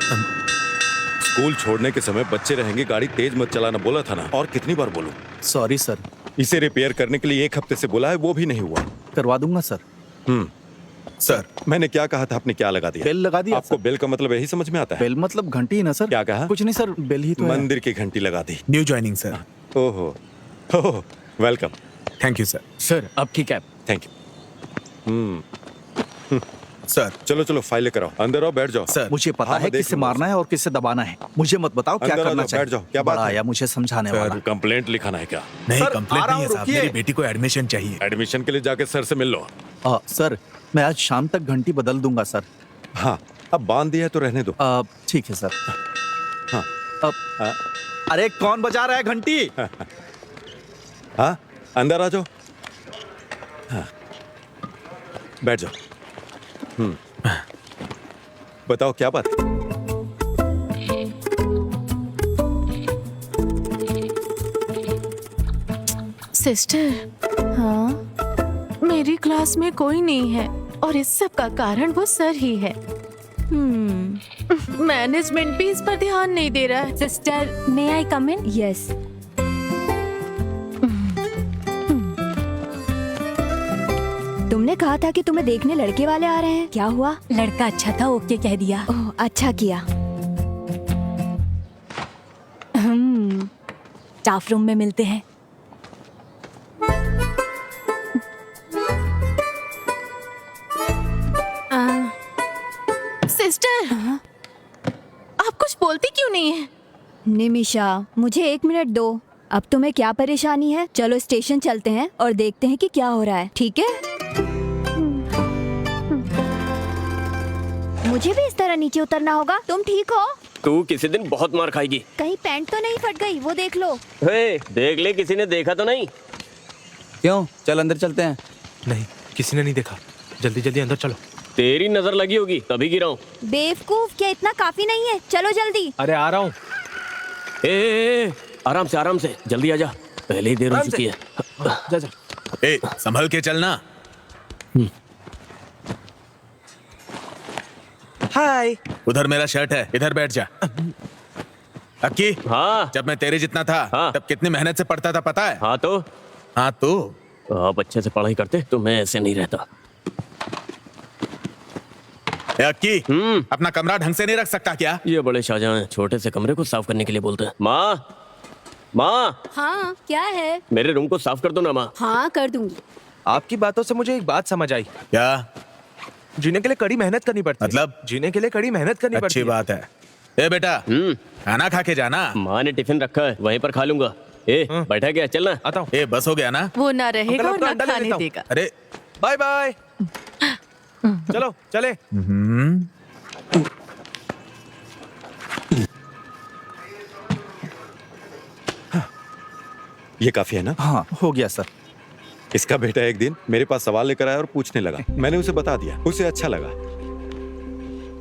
School छोड़ने के समय बच्चे रहेंगे, गाड़ी तेज मत चलाना बोला था ना, और कितनी बार बोलूं? Sorry sir. इसे रिपेयर करने के लिए 1 हफ्ते से बोला है, वो भी नहीं हुआ। करवा दूंगा सर। सर मैंने क्या कहा था, आपने क्या लगा दिया? बेल लगा दिया। आपको बेल का मतलब यही समझ में आता है? बेल मतलब घंटी ही ना सर। क्या कहा? कुछ नहीं सर, बेल ही तो है। मंदिर की घंटी लगा दी। New joining sir. ओहो, welcome. Thank you sir. Sir आपकी कैब। Thank you. सर चलो चलो फाइल लेकर आओ, अंदर आओ, बैठ जाओ। सर मुझे पता हाँ, है मैं देख किसे लूंगा मारना है और किसे दबाना है। मुझे मत बताओ क्या अंदर आ करना जाओ, चाहिए। बैठ जाओ, क्या बात बड़ा है? आया मुझे समझाने सर, वाला। कंप्लेंट लिखाना है क्या? नहीं, सर, कंप्लेंट आ रहा नहीं है हूँ, साहब, रुकिए। मेरी बेटी को एडमिशन चाहिए। एडमिशन के लिए जाके सर से मिल लो। सर मैं आज शाम तक घंटी बदल दूंगा सर। हाँ, अब बांध दिया है तो रहने दो। ठीक है सर। हाँ। हाँ। अरे कौन बजा रहा है घंटी? हाँ, अंदर आ जाओ। हाँ, बैठ जाओ। बताओ क्या बात है? सिस्टर, हाँ, मेरी क्लास में कोई नहीं है और इस सब का कारण वो सर ही है। मैनेजमेंट भी इस पर ध्यान नहीं दे रहा है। सिस्टर, मे आई कम इन? यस। तुमने कहा था कि तुम्हें देखने लड़के वाले आ रहे हैं, क्या हुआ? लड़का अच्छा था, ओके कह दिया। ओह, अच्छा किया। स्टाफ रूम में मिलते हैं। सिस्टर, आप कुछ बोलती क्यों नहीं है? निमिषा, मुझे 1 मिनट दो। अब तुम्हें क्या परेशानी है? चलो स्टेशन चलते हैं और देखते हैं कि क्या हो रहा है, ठीक है? मुझे भी इस तरह नीचे उतरना होगा। तुम ठीक हो? तू किसी दिन बहुत मार खाएगी। कहीं पैंट तो नहीं फट गई? वो देख लो। हे, देख ले, किसी ने देखा तो नहीं? क्यों? चल अंदर चलते हैं। नहीं, किसी ने नहीं देखा। जल्दी जल्दी अंदर चलो। तेरी नजर लगी होगी तभी गिरा हूँ। बेवकूफ, क्या इतना काफी नहीं है? चलो जल्दी। अरे आ रहा हूँ। आराम से आराम से, जल्दी आजा, पहले ही देर हो चुकी है। जा जा। ए, संभल के चलना। हाय। उधर मेरा शर्ट है, इधर बैठ जा। अक्की, हाँ जब मैं तेरे जितना था हाँ। तब कितनी मेहनत से पढ़ता था पता है? हाँ तो हाँ तो आप अच्छे से पढ़ाई करते तो मैं ऐसे नहीं रहता। ए अक्की, अपना कमरा ढंग से नहीं रख सकता क्या? ये बड़े शाहजहां हैं, छोटे से कमरे को साफ करने के लिए बोलते हैं। माँ, हाँ, क्या है? मेरे रूम को साफ कर दो ना माँ। हाँ, कर दूंगी। आपकी बातों से मुझे एक बात समझ आई। क्या? जीने के लिए कड़ी मेहनत करनी पड़ती है। मतलब? जीने के लिए कड़ी मेहनत करनी पड़ती अच्छी है। बात है। ए बेटा, खाना खा के जाना। माँ ने टिफिन रखा है, वहीं पर खा लूंगा। बैठा गया, चलना। आता हूँ। ए बस हो गया ना? वो ना रहेगा अंकल, और अपना ना अंडा ले खाने लेता हूँ। देगा। अरे बाय बाय। चलो चले। ये काफी है ना? हाँ, हो गया सर। इसका बेटा एक दिन मेरे पास सवाल लेकर आया और पूछने लगा। मैंने उसे बता दिया, उसे अच्छा लगा।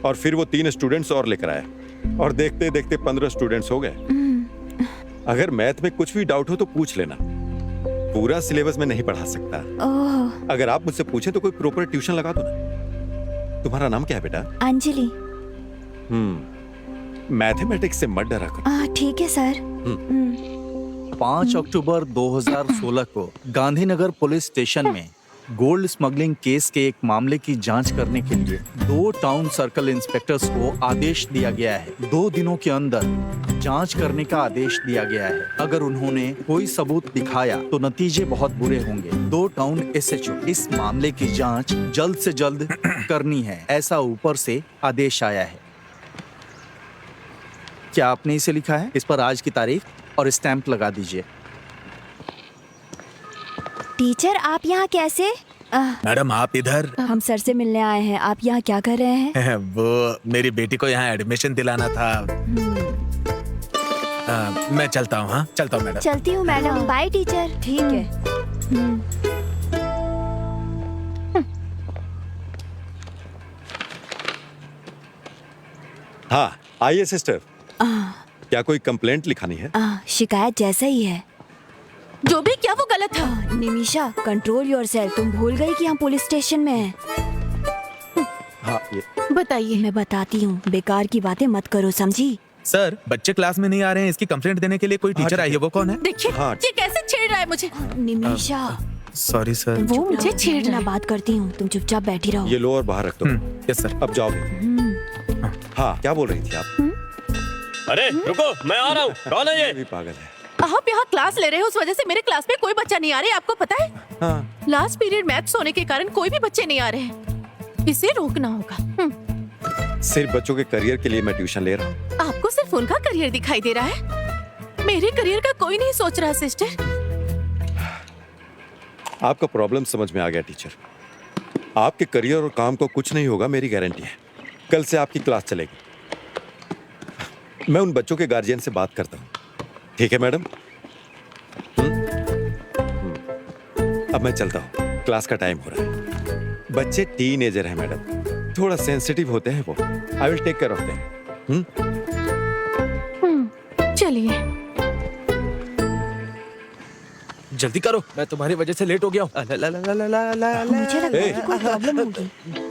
और फिर वो 3 स्टूडेंट्स और लेकर आया और देखते देखते 15 स्टूडेंट्स हो गए। अगर मैथ में कुछ भी डाउट हो तो पूछ लेना, पूरा सिलेबस में नहीं पढ़ा सकता। ओह, अगर आप मुझसे पूछे तो कोई प्रॉपर ट्यूशन लगा दो ना। तुम्हारा नाम क्या है बेटा? अंजलि। मैथमेटिक्स से मत डरा करो। ठीक है सर। 5 अक्टूबर 2016 को गांधीनगर पुलिस स्टेशन में गोल्ड स्मगलिंग केस के एक मामले की जांच करने के लिए 2 टाउन सर्कल इंस्पेक्टर्स को आदेश दिया गया है। 2 दिनों के अंदर जांच करने का आदेश दिया गया है। अगर उन्होंने कोई सबूत दिखाया तो नतीजे बहुत बुरे होंगे। 2 टाउन एसएचओ इस मामले की जांच जल्द से जल्द करनी है, ऐसा ऊपर से आदेश आया है। क्या आपने इसे लिखा है? इस पर आज की तारीख और स्टैंप लगा दीजिए। टीचर, आप यहाँ कैसे? मैडम आप इधर? हम सर से मिलने आए हैं। आप यहाँ क्या कर रहे हैं? वो मेरी बेटी को यहाँ एडमिशन दिलाना था। मैं चलता हूँ। हाँ चलता हूँ मैडम। चलती हूँ मैडम। Bye teacher. ठीक है। हाँ आइए सिस्टर, क्या कोई कंप्लेंट लिखानी है? शिकायत जैसा ही है। जो भी क्या वो गलत था। Nimisha, control yourself. तुम भूल गई कि हम पुलिस स्टेशन में हैं। हाँ ये बताइए। मैं बताती हूँ, बेकार की बातें मत करो, समझी? सर, बच्चे क्लास में नहीं आ रहे हैं, इसकी कंप्लेंट देने के लिए कोई टीचर आई है, वो कौन है? देखिए हाँ। ये कैसे छेड़ रहा है मुझे। Nimisha, sorry sir. वो मुझे छेड़ रहा मैं है। बात करती हूँ, तुम चुपचाप बैठी रहो। ये लो और बाहर रख दो। Yes sir. अब जाओ। हाँ, क्या बोल रही थी आप? अरे रुको, मैं आ रहा हूँ। कौन है ये ये? भी पागल है। आप यहाँ क्लास ले रहे हो, उस वजह से मेरे क्लास में कोई बच्चा नहीं आ रहा है, आपको पता है? हाँ, लास्ट पीरियड मैथ्स होने के कारण कोई भी बच्चे नहीं आ रहे हैं। इसे रोकना होगा। सिर्फ बच्चों के करियर के लिए मैं ट्यूशन ले रहा हूँ। आपको सिर्फ उनका करियर दिखाई दे रहा है, मेरे करियर का कोई नहीं सोच रहा सिस्टर। आपका प्रॉब्लम समझ में आ गया टीचर। आपके करियर और काम को कुछ नहीं होगा, मेरी गारंटी है। कल से आपकी क्लास चलेगी। मैं उन बच्चों के गार्जियन से बात करता हूँ। ठीक है मैडम? अब मैं चलता हूँ, क्लास का टाइम हो रहा है। बच्चे टीनेजर हैं मैडम, थोड़ा सेंसिटिव होते हैं वो। I will take care of them. चलिए। जल्दी करो, मैं तुम्हारी वजह से लेट हो गया हूँ। मुझे लगता है कि कोई प्रॉब्लम होगी।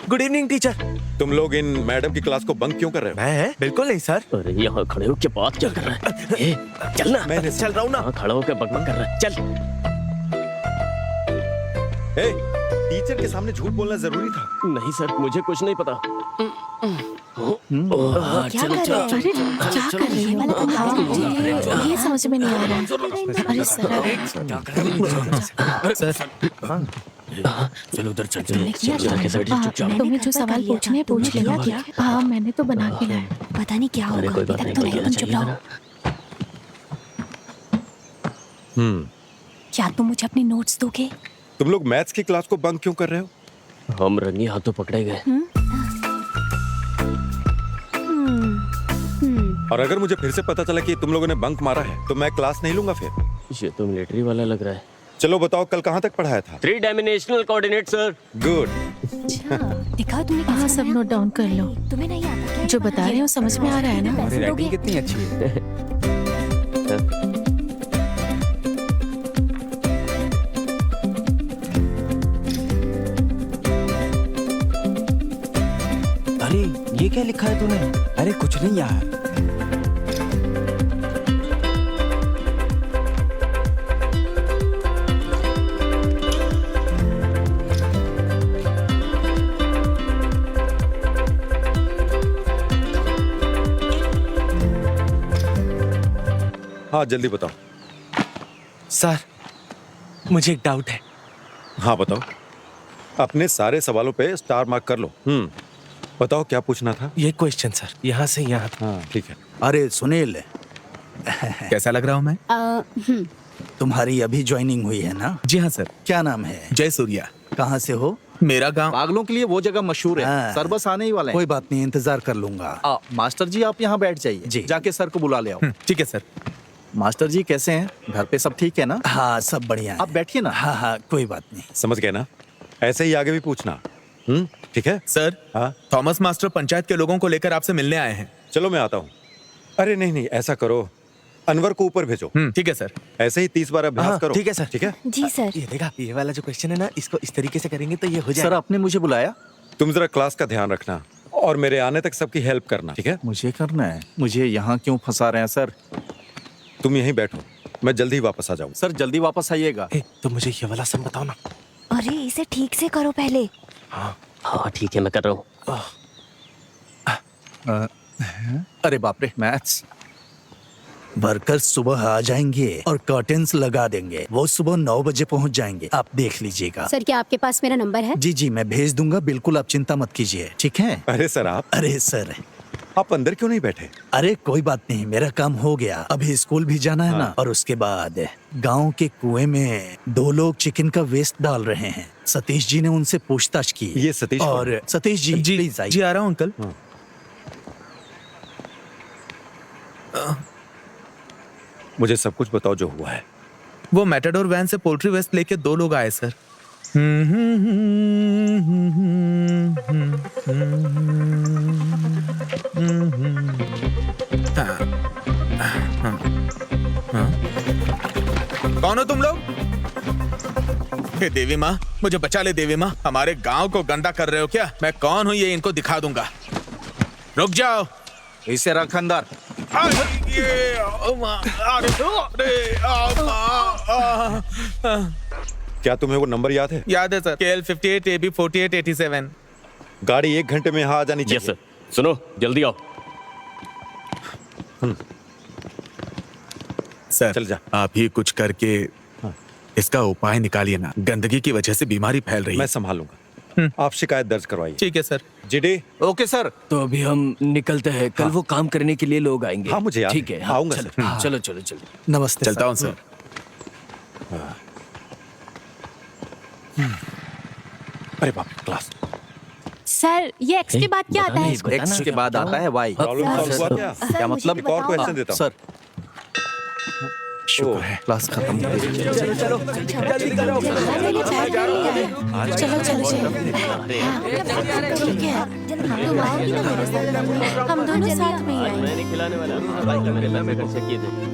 Good evening teacher. तुम लोग इन मैडम की क्लास को बंक क्यों कर रहे हो? मैं बिल्कुल नहीं सर। अरे यहाँ खड़े होके बात क्या कर रहा है? ए, चल ना। मैंने चल रहा हूँ ना। हाँ, खड़ा होके बकबक कर रहा है। चल। ए, टीचर के सामने झूठ बोलना जरूरी था। नहीं सर, मुझे कुछ नहीं पता। क्या कर रहे हो? अरे क्या कर रही हो? ये समझ में नहीं आ रहा है। अरे सर, चलो उधर चल। तुमने किया क्या? तुमने जो सवाल पूछने हैं, पूछ लिया क्या? हाँ, मैंने तो बना के लाया। पता नहीं क्या अरे होगा, कोई अभी बात तक नहीं, तो कोई नहीं, कहना तुम चुप चाहिए रहो। ना। क्या तुम मुझे अपने नोट्स दोगे? तुम लोग मैथ्स की क्लास को बंक क्यों कर रहे हो? हम रंगी हाथों पकड़े गए। और अगर मुझे फिर से पता चला कि तुम लोगों ने बंक मारा है तो मैं क्लास नहीं लूंगा फिर। ये तो मिलिट्री वाला लग रहा है। चलो बताओ, कल कहाँ तक पढ़ाया था? 3 डायमेंशनल कोऑर्डिनेट सर। गुड। दिखाओ तुमने हाँ, कैसे सब बनाया? नोट डाउन कर लो। तुम्हें नहीं आता क्या? जो बता रहे हो समझ में आ रहा है ना? पैसे दोगे? कितनी अच्छी है। अरे ये क्या लिखा है तूने? अरे कुछ नहीं यार। हाँ, जल्दी बताओ। सर, मुझे एक डाउट है। हाँ बताओ। अपने सारे सवालों पे स्टार मार्क कर लो। बताओ क्या पूछना था? ये क्वेश्चन सर, यहाँ से यहाँ तक। हाँ ठीक है। अरे सुनील, कैसा लग रहा हूँ मैं? तुम्हारी अभी ज्वाइनिंग हुई है ना? जी हाँ सर। क्या नाम है? जय सूर्या। कहाँ से हो? मेरा गांव। पागलों के लिए वो जगह मशहूर है। हाँ। सर बस आने ही वाले हैं। कोई बात नहीं, इंतजार कर लूंगा। मास्टर जी आप यहाँ बैठ जाइए। जी। जाके सर को बुला ले आओ। ठीक है सर। मास्टर जी कैसे हैं? घर पे सब ठीक है ना? हाँ सब बढ़िया आप बैठिए ना। हाँ हाँ कोई बात नहीं। समझ गए ना? ऐसे ही आगे भी पूछना। ठीक है। सर, हाँ थॉमस मास्टर पंचायत के लोगों को लेकर आपसे मिलने आए हैं। चलो मैं आता हूँ। अरे नहीं नहीं, ऐसा करो, अनवर को ऊपर भेजो। ठीक है सर। ऐसे ही 30 बार अभ्यास हाँ, करो। ठीक है सर। ठीक है। जी सर। ये देखा, ये वाला जो क्वेश्चन है ना, इसको इस तरीके से करेंगे तो ये हो सर जाएगा। आपने मुझे बुलाया? तुम जरा क्लास का ध्यान रखना और मेरे आने तक सबकी हेल्प करना। ठीक है। मुझे करना है? मुझे यहाँ क्यों फंसा रहे हैं सर? तुम यहीं बैठो, मैं जल्दी वापस आ जाऊँ। सर जल्दी वापस आइएगा। तो मुझे ये वाला सम बताओ ना। अरे इसे ठीक से करो पहले। हाँ ठीक है, मैं कर रहा हूँ। अरे बाप रे, मैथ्स। वर्कर्स सुबह आ जाएंगे और कर्टेन्स लगा देंगे। वो सुबह 9 बजे पहुंच जाएंगे, आप देख लीजिएगा। सर क्या आपके पास मेरा नंबर है? जी जी मैं भेज दूंगा, बिल्कुल आप चिंता मत कीजिए। ठीक है? अरे सर अरे सर, आप अंदर क्यों नहीं बैठे? अरे कोई बात नहीं, मेरा काम हो गया। अभी स्कूल भी जाना है ना, और उसके बाद गांव के कुएं में 2 लोग चिकन का वेस्ट डाल रहे हैं। सतीश जी ने उनसे पूछताछ की। ये सतीश और सतीश जी जी प्लीज आइए। जी आ रहा हूँ अंकल। मुझे सब कुछ बताओ जो हुआ है। वो मैटाडोर वैन से पोल्ट्री वेस्ट लेके 2 लोग आए सर। कौन हो तुम लोग? हे देवी माँ, मुझे बचा ले देवी माँ। हमारे गांव को गंदा कर रहे हो क्या? मैं कौन हूँ ये इनको दिखा दूंगा। रुक जाओ। इसे रख अंदर। क्या तुम्हें वो नंबर याद है? याद है सर, KL 58 AB 48 87। गाड़ी 1 घंटे में यहाँ आ जानी चाहिए। Yes sir. सुनो, जल्दी आओ। सर चल जा। आप ही कुछ करके इसका उपाय निकालिए ना, गंदगी की वजह से बीमारी फैल रही मैं है। संभालूंगा। आप शिकायत दर्ज करवाइए। ठीक है सर। जीडी। Okay sir. तो अभी हम निकलते हैं, कल वो काम करने के लिए लोग आएंगे। हाँ, मुझे याद ठीक है। है, हाँ, आऊंगा चलो, सर। हाँ, चलो चलो चलो। नमस्ते चलता हूँ सर। अरे बाप रे, क्लास। सर ये एक्स के बाद क्या आता है? एक्स के बाद आता है वाई। प्रॉब्लम सॉल्व हुआ क्या? क्या मतलब? एक और क्वेश्चन देता हूँ। सर शुक्र है क्लास खत्म हो गई। चलो चलो चलो। ठीक है, तुम आओगी ना मेरे साथ? हम दोनों साथ में ही आएंगे। मैं नहीं खिलाने वाला। लंबे खर्चे किए थे।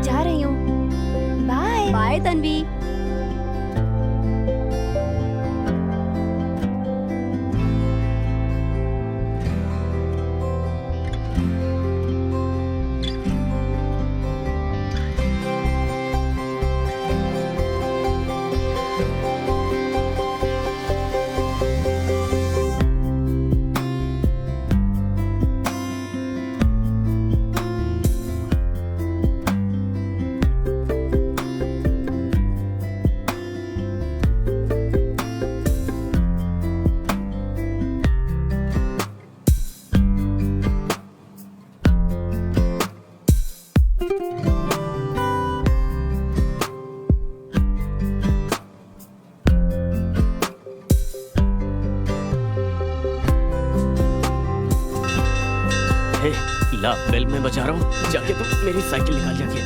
जा रही हूँ। Bye bye Tanvi. हे, ला बेल में बचा रहा हूँ, जाके तुम मेरी साइकिल निकाल जाके।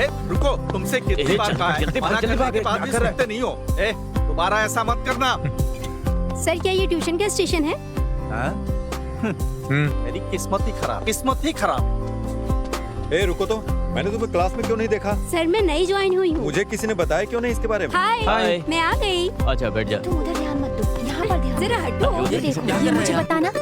ए, रुको, तुमसे कितनी ए, बार चल, कहा है? जल्दी मना भाग, जल्दी करने के भाग, बाद क्या भी कर रहा है? सुनते नहीं हो। ए, दोबारा ऐसा मत करना। सर क्या ये ट्यूशन का स्टेशन है? हाँ? मेरी किस्मत ही खराब। ए, रुको तो। मैंने तुम्हें क्लास में क्यों नहीं देखा? सर मैं नई ज्वाइन हुई हूँ। मुझे किसी ने बताया क्यों नहीं इसके बारे में? हाय हाय। मैं आ गई। अच्छा बैठ जा। तुम उधर ध्यान मत दो, यहाँ पर ध्यान। जरा हटो। ये देखो, ये मुझे बताना।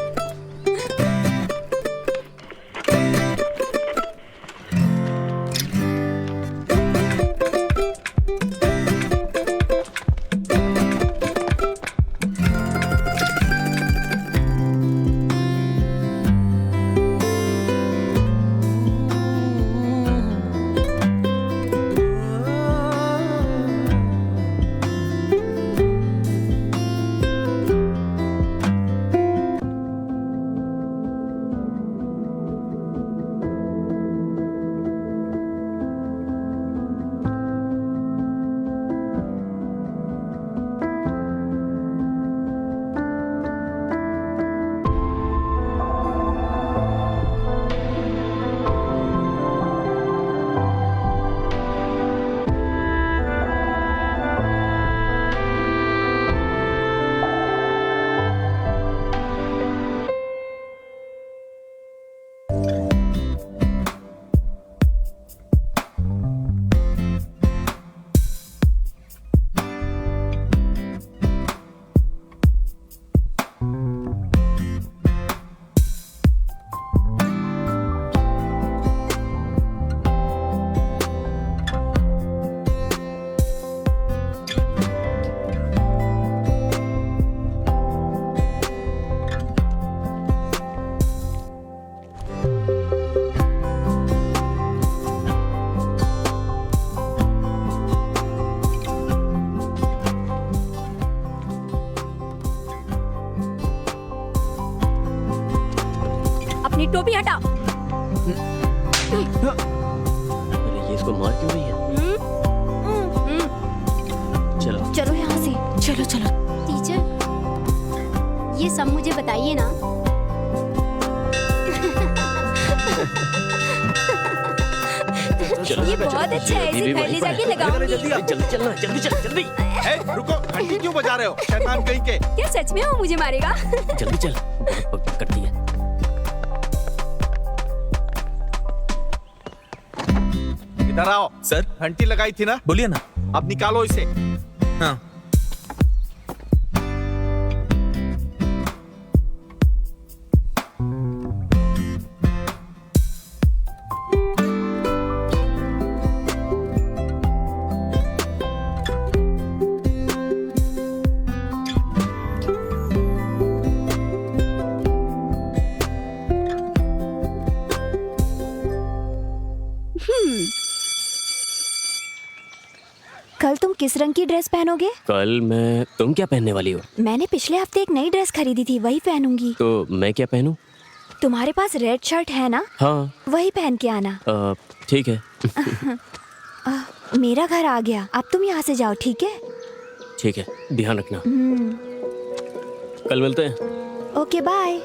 अपनी टोपी हटा। अरे ये इसको मार क्यों रही है? चलो चलो यहाँ से। चलो चलो। टीचर ये सब मुझे बताइए ना। चलो ये बहुत अच्छा है, इसे पहले जाके लगाऊंगी। जल्दी चलना, जल्दी चल, जल्दी रुको, घंटी क्यों बजा रहे हो? शैतान कहीं के। क्या सच में वो मुझे मारेगा? जल्दी चल, बहुत पक करती है। इधर आओ। सर घंटी लगाई थी ना, बोलिए ना। अब निकालो इसे। हाँ कल तुम किस रंग की ड्रेस पहनोगे? कल तुम क्या पहनने वाली हो? मैंने पिछले हफ्ते एक नई ड्रेस खरीदी थी, वही पहनूंगी। तो मैं क्या पहनूं? तुम्हारे पास रेड शर्ट है ना? हाँ वही पहन के आना। ठीक है। मेरा घर आ गया, अब तुम यहाँ से जाओ, ठीक है? ठीक है, ध्यान रखना। कल मिलते हैं। Okay bye.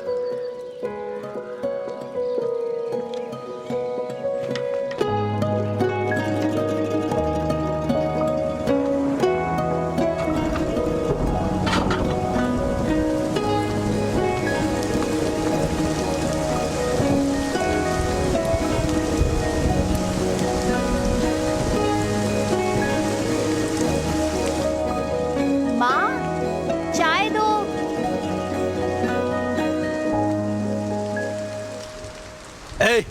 माँ, चाय दो। ए,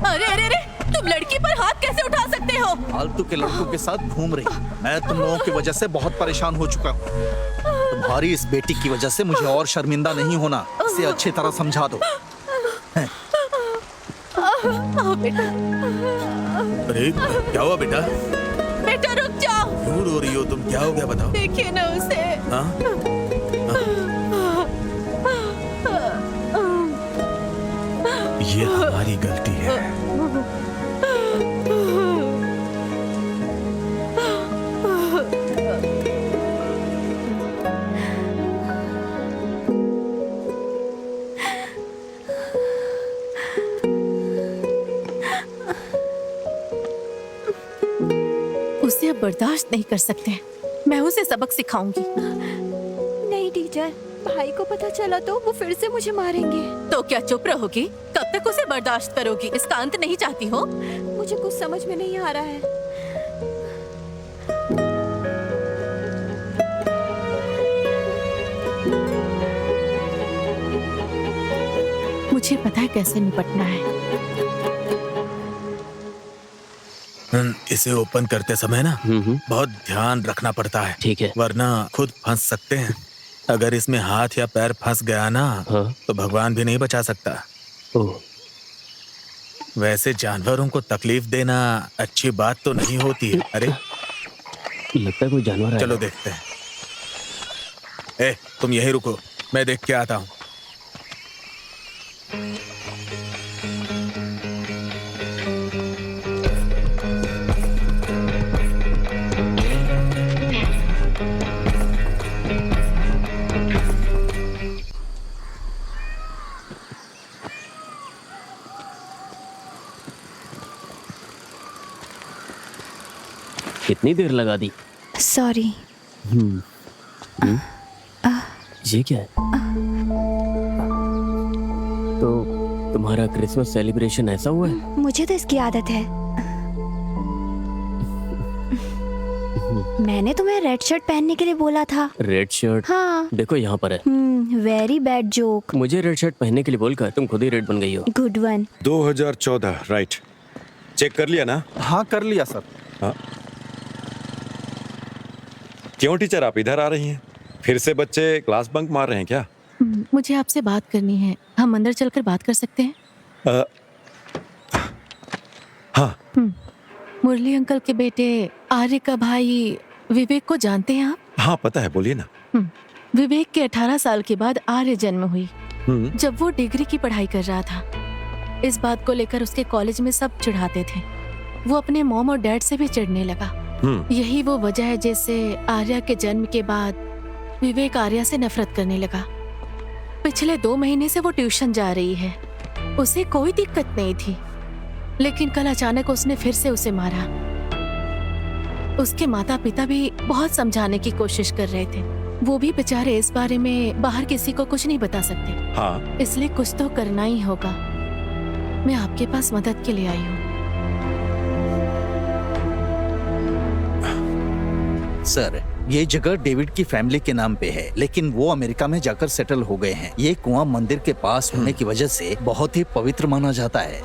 अरे अरे अरे, तुम लड़की पर हाथ कैसे उठा सकते हो? फालतू के लड़कों के साथ घूम रही। मैं तुम लोगों की वजह से बहुत परेशान हो चुका हूँ। तुम्हारी इस बेटी की वजह से मुझे और शर्मिंदा नहीं होना, इसे अच्छी तरह समझा दो। आओ बेटा, अरे क्या हुआ बेटा? बेटा रुक जाओ। क्यों रो रही हो तुम? क्या हो गया बताओ। देखिए ना उसे। हाँ ये हमारी गलती है। उसे अब बर्दाश्त नहीं कर सकते। मैं उसे सबक सिखाऊंगी। नहीं टीचर, भाई को पता चला तो वो फिर से मुझे मारेंगे। तो क्या चुप रहोगी? कब तक उसे बर्दाश्त करोगी? इसका अंत नहीं चाहती हो? मुझे कुछ समझ में नहीं आ रहा है। मुझे पता है कैसे निपटना है। इसे ओपन करते समय ना बहुत ध्यान रखना पड़ता है। ठीक है। वरना खुद फंस सकते हैं। अगर इसमें हाथ या पैर फंस गया ना तो भगवान भी नहीं बचा सकता। ओह, वैसे जानवरों को तकलीफ देना अच्छी बात तो नहीं होती है। अरे लगता है कोई जानवर है। चलो देखते हैं। ए, तुम यहीं रुको, मैं देख के आता हूँ। कितनी देर लगा दी? सॉरी। ये क्या है? तो तुम्हारा क्रिसमस सेलिब्रेशन ऐसा हुआ है? मुझे तो इसकी आदत है। मैंने तुम्हें रेड शर्ट पहनने के लिए बोला था। Red shirt? हाँ। देखो यहाँ पर है। Very bad joke. मुझे रेड शर्ट पहनने के लिए बोलकर तुम खुद ही रेड बन गई हो। Good one. 2014 राइट। चेक कर लिया ना? हाँ कर लिया सर। हाँ। क्यों टीचर आप इधर आ रही हैं? फिर से बच्चे क्लास बंक मार रहे हैं क्या? मुझे आपसे बात करनी है। हम अंदर चलकर बात कर सकते हैं? हाँ। मुरली अंकल के बेटे आर्य का भाई विवेक को जानते हैं आप? हाँ पता है, बोलिए ना। विवेक के 18 साल के बाद आर्य जन्म हुई। जब वो डिग्री की पढ़ाई कर रहा था, इस बात को लेकर उसके कॉलेज में सब चिढ़ाते थे। वो अपने मॉम और डैड से भी चिढ़ने लगा। यही वो वजह है जिससे आर्या के जन्म के बाद विवेक आर्या से नफरत करने लगा। पिछले 2 महीने से वो ट्यूशन जा रही है, उसे कोई दिक्कत नहीं थी, लेकिन कल अचानक उसने फिर से उसे मारा। उसके माता पिता भी बहुत समझाने की कोशिश कर रहे थे, वो भी बेचारे इस बारे में बाहर किसी को कुछ नहीं बता सकते। हाँ, इसलिए कुछ तो करना ही होगा। मैं आपके पास मदद के लिए आई हूँ। सर, ये जगह डेविड की फैमिली के नाम पे है, लेकिन वो अमेरिका में जाकर सेटल हो गए हैं। ये कुआं मंदिर के पास होने की वजह से बहुत ही पवित्र माना जाता है।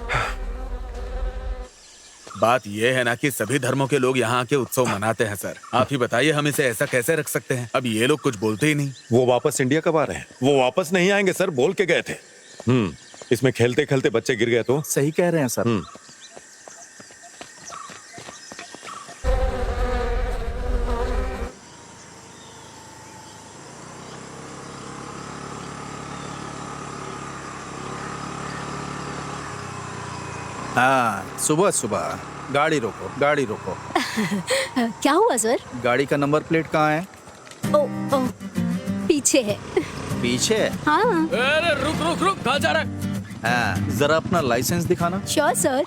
बात ये है ना कि सभी धर्मों के लोग यहाँ के उत्सव मनाते हैं सर। आप ही बताइए हम इसे ऐसा कैसे रख सकते हैं? अब ये लोग कुछ बोलते ही नहीं। वो वापस इंडिया कब आ रहे हैं? वो वापस नहीं आएंगे सर, बोल के गए थे। इसमें खेलते खेलते बच्चे गिर गए तो? सही कह रहे हैं सर। हाँ, सुबह सुबह गाड़ी रोको, गाड़ी रोको। क्या हुआ सर? गाड़ी का नंबर प्लेट कहाँ है? ओ, ओ, पीछे है। पीछे है? हाँ। अरे रुक रुक रुक, कहाँ जा रहा है? हाँ, जरा अपना लाइसेंस दिखाना। Sure sir.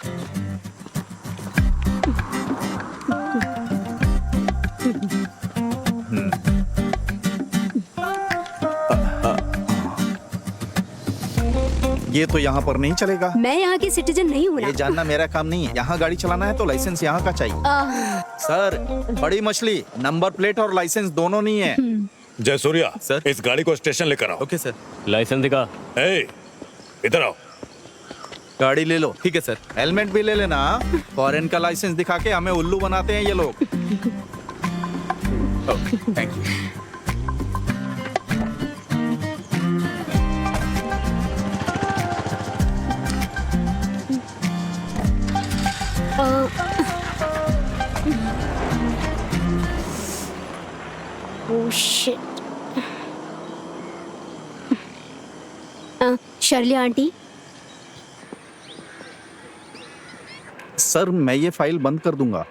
ये तो यहाँ पर नहीं चलेगा। मैं यहाँ की सिटीजन नहीं हूँ ना। ये जानना मेरा काम नहीं है। यहाँ गाड़ी चलाना है तो लाइसेंस यहाँ का चाहिए। सर, बड़ी मछली, नंबर प्लेट और लाइसेंस दोनों नहीं है। जयसूर्या सर? इस गाड़ी को स्टेशन लेकर आओ। Okay sir. लाइसेंस दिखा। ए, इधर आओ। गाड़ी ले लो। ठीक है सर। हेलमेट भी ले लेना। फॉरेन का लाइसेंस दिखा के हमें उल्लू बनाते हैं ये लोग। Thank you. Oh shit. Shirley aunty, sir मैं ये फाइल बंद कर दूंगा।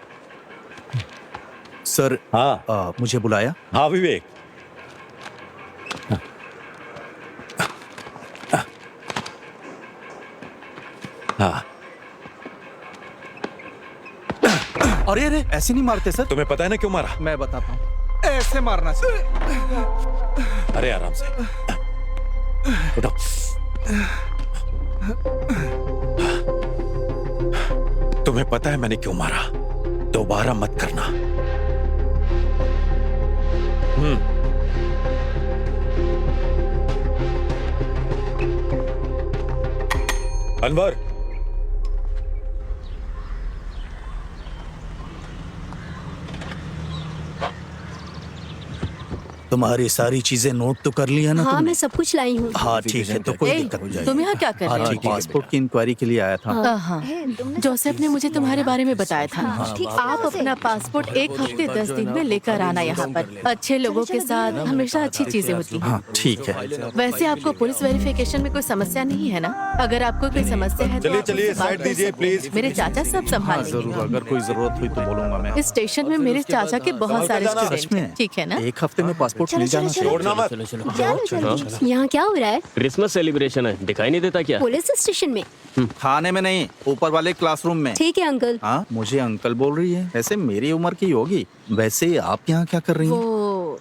सर, हाँ मुझे बुलाया? हाँ विवेक। हाँ, अरे अरे, ऐसे नहीं मारते सर। तुम्हें पता है ना क्यों मारा? मैं बताता हूँ। ऐसे मारना सर। अरे आराम से उठो। तुम्हें पता है मैंने क्यों मारा? दोबारा मत करना। अनवर, तुम्हारी सारी चीजें नोट तो कर लिया ना हाँ तुमने? मैं सब कुछ लाई हूँ। हाँ ठीक है, तो कोई ए, दिक्कत हो जाएगी। तुम यहाँ क्या कर रहे हो? पासपोर्ट की इंक्वायरी के लिए आया था। हाँ, जोसेफ ने मुझे तुम्हारे बारे में बताया था। आप अपना पासपोर्ट 1 हफ्ते 10 दिन में लेकर आना यहाँ पर। अच्छे लोगों के साथ हमेशा अच्छी चीजें होती हैं। हाँ ठीक है। वैसे आपको पुलिस वेरिफिकेशन में कोई समस्या नहीं है ना? अगर आपको कोई समस्या है तो चलिए आप चलिए मुझसे बात साइड कर दीजिए सकते हैं। प्लीज। मेरे चाचा सब हाँ संभाल जरूर, लेंगे। अगर कोई जरूरत हुई तो बोलूंगा मैं। इस स्टेशन में मेरे चाचा के बहुत सारे सच स्टूडेंट हैं, ठीक है ना? 1 हफ्ते में पासपोर्ट मिल जाना चाहिए। छोड़ना मत। चलो चलो। यहाँ क्या हो रहा है? क्रिसमस सेलिब्रेशन है, दिखाई नहीं देता क्या? पुलिस स्टेशन में? खाने में नहीं, ऊपर वाले क्लासरूम में। ठीक है अंकल। हाँ, मुझे अंकल बोल रही है। वैसे मेरी उम्र की होगी। वैसे आप यहाँ क्या कर रही हैं? वो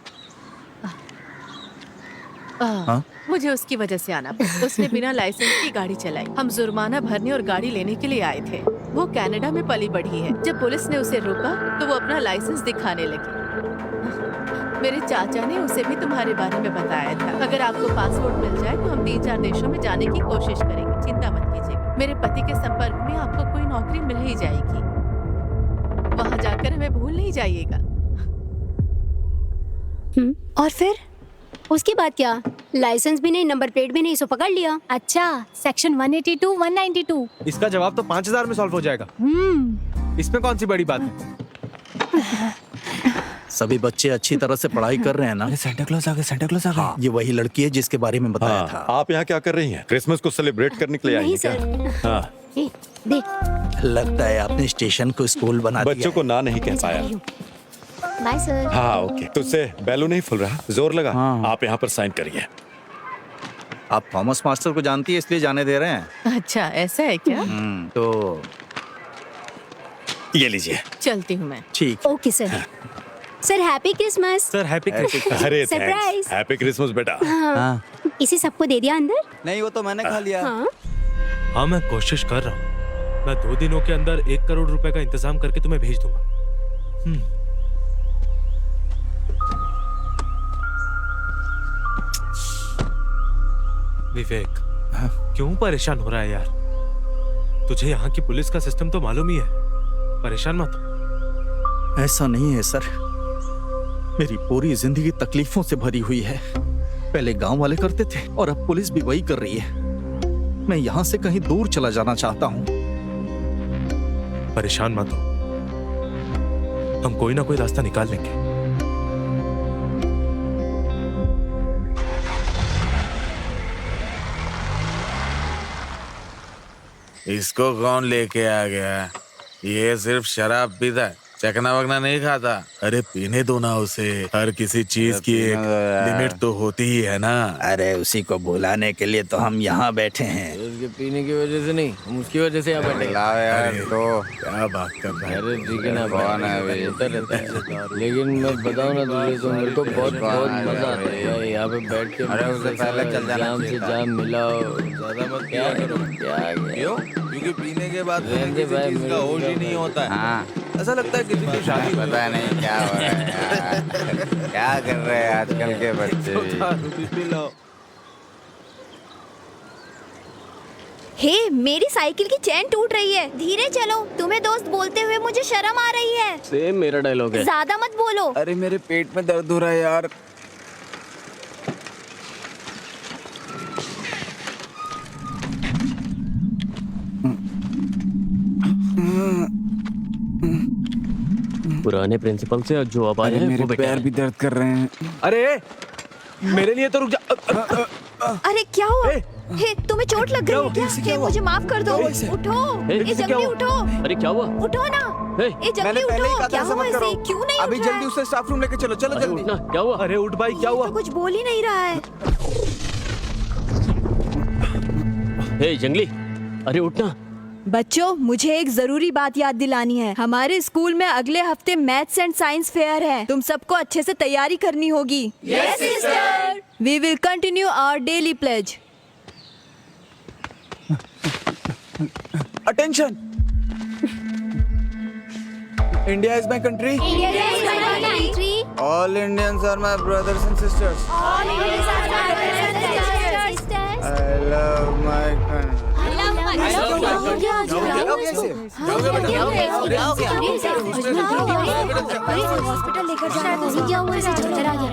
हाँ? मुझे उसकी वजह से आना पड़ा। उसने बिना लाइसेंस की गाड़ी चलाई। हम जुर्माना भरने और गाड़ी लेने के लिए आए थे। वो कनाडा में पली बढ़ी है। जब पुलिस ने उसे रोका तो वो अपना लाइसेंस दिखाने लगी। मेरे चाचा ने उसे भी तुम्हारे बारे में बताया था। अगर आपको पासपोर्ट मिल जाए तो हम 3-4 देशों में जाने की कोशिश करेंगे, चिंता मत कीजिएगा। मेरे पति के संपर्क में आपको कोई नौकरी मिल ही जाएगी। वहाँ जाकर हमें भूल नहीं जाइएगा। और फिर उसके बाद क्या? लाइसेंस भी नहीं, नंबर प्लेट भी नहीं, सो पकड़ लिया। अच्छा, सेक्शन 182, 192। इसका जवाब तो 5000 में सॉल्व हो जाएगा। इसमें कौन सी बड़ी बात है? सभी बच्चे अच्छी तरह से पढ़ाई कर रहे हैं ना? सेंटा क्लॉज आ गया, सेंटा क्लॉज आ गया। हाँ, ये वही लड़की है जिसके बारे में बताया था। आप यहाँ क्या कर रही हैं? क्रिसमस को सेलिब्रेट करने के लिए आई नहीं हैं क्या? सर। हाँ, देख, लगता है आपने स्टेशन को स्कूल बना दिया बच्चों को ना नहीं कह पाया। Bye sir. हाँ ओके। तुझसे बैलून नहीं फूल रहा, जोर लगा। आप यहाँ पर साइन करिए। आप थॉमस मास्टर को जानती है इसलिए जाने दे रहे हैं। अच्छा ऐसा है क्या? तो ये लीजिए। चलती हूँ मैं। ठीक। Okay sir. Sir happy Christmas. Sir happy Christmas. अरे Surprise. हैप्पी क्रिसमस बेटा। हाँ इसे सबको दे दिया अंदर? नहीं वो तो मैंने खा लिया। हाँ। हाँ मैं कोशिश कर रहा हूँ। मैं 2 दिनों के अंदर 1 करोड़ रुपए का इंतजाम करके तुम्हें भेज दूंगा। विवेक, क्यों परेशान हो रहा है यार? तुझे यहाँ की पुलिस का सिस्टम तो मालूम ही है। परेशान मत हो। ऐसा नहीं है सर, मेरी पूरी जिंदगी तकलीफों से भरी हुई है। पहले गांव वाले करते थे और अब पुलिस भी वही कर रही है। मैं यहाँ से कहीं दूर चला जाना चाहता हूँ। परेशान मत हो, हम कोई ना कोई रास्ता निकाल लेंगे। इसको कौन लेके आ गया? ये सिर्फ शराब पीता है, चकना वकना नहीं खाता। अरे पीने दो ना उसे। हर किसी चीज की एक लिमिट तो होती ही है ना। अरे उसी को बुलाने के लिए तो हम यहाँ बैठे हैं। उसके पीने की वजह से नहीं, हम उसकी वजह से यहाँ बैठे हैं। यार तो क्या बात कर रहा है? अरे ठीक है ना, कौन है रहता है। लेकिन मैं बताऊँ ना तुझे, तो मेरे को बहुत मजा आता है यहाँ पे बैठ के। अरे उससे पहले चल जाना जाम से जाम मिलाओ, ज्यादा मत क्या करो। क्या क्योंकि पीने के बाद रहने भाई, किसी चीज का होश ही नहीं होता है। हाँ ऐसा लगता है किसी की शादी पता नहीं क्या हो रहा है यार। क्या कर रहे हैं आजकल के बच्चे। हे, मेरी साइकिल की चेन टूट रही है। धीरे चलो, तुम्हें दोस्त बोलते हुए मुझे शर्म आ रही है। सेम मेरा डायलॉग है। ज्यादा मत बोलो। अरे मेरे पेट में दर्द हो रहा है यार। पुराने प्रिंसिपल से जो अब आए हैं वो बेटा पैर भी दर्द कर रहे हैं। अरे मेरे लिए तो रुक जा। अरे क्या हुआ? हे, तुम्हें चोट लग गई है क्या? हे, मुझे माफ कर दो। उठो, ये जल्दी उठो। अरे क्या हुआ? उठो ना, हे, ये जल्दी उठो। क्या हुआ इसे? क्यों नहीं अभी उठ रहा जल्दी है? उसे स्टाफ रूम लेके चलो। चलो अरे जल्दी। उठना, क्या हुआ? अरे उठ भाई, क्या हुआ? तो कुछ बोल ही नहीं रहा है। हे जंगली, अरे उठना। बच्चों, मुझे एक जरूरी बात याद दिलानी है। हमारे स्कूल में अगले हफ्ते मैथ्स एंड साइंस फेयर है। तुम सबको अच्छे से तैयारी करनी होगी। Yes sister. We will continue our daily pledge. Attention. India is my country. All Indians are my brothers and sisters. I love my country. Hospital लेकर जाना। क्या हुआ? इसे चक्कर आ गया।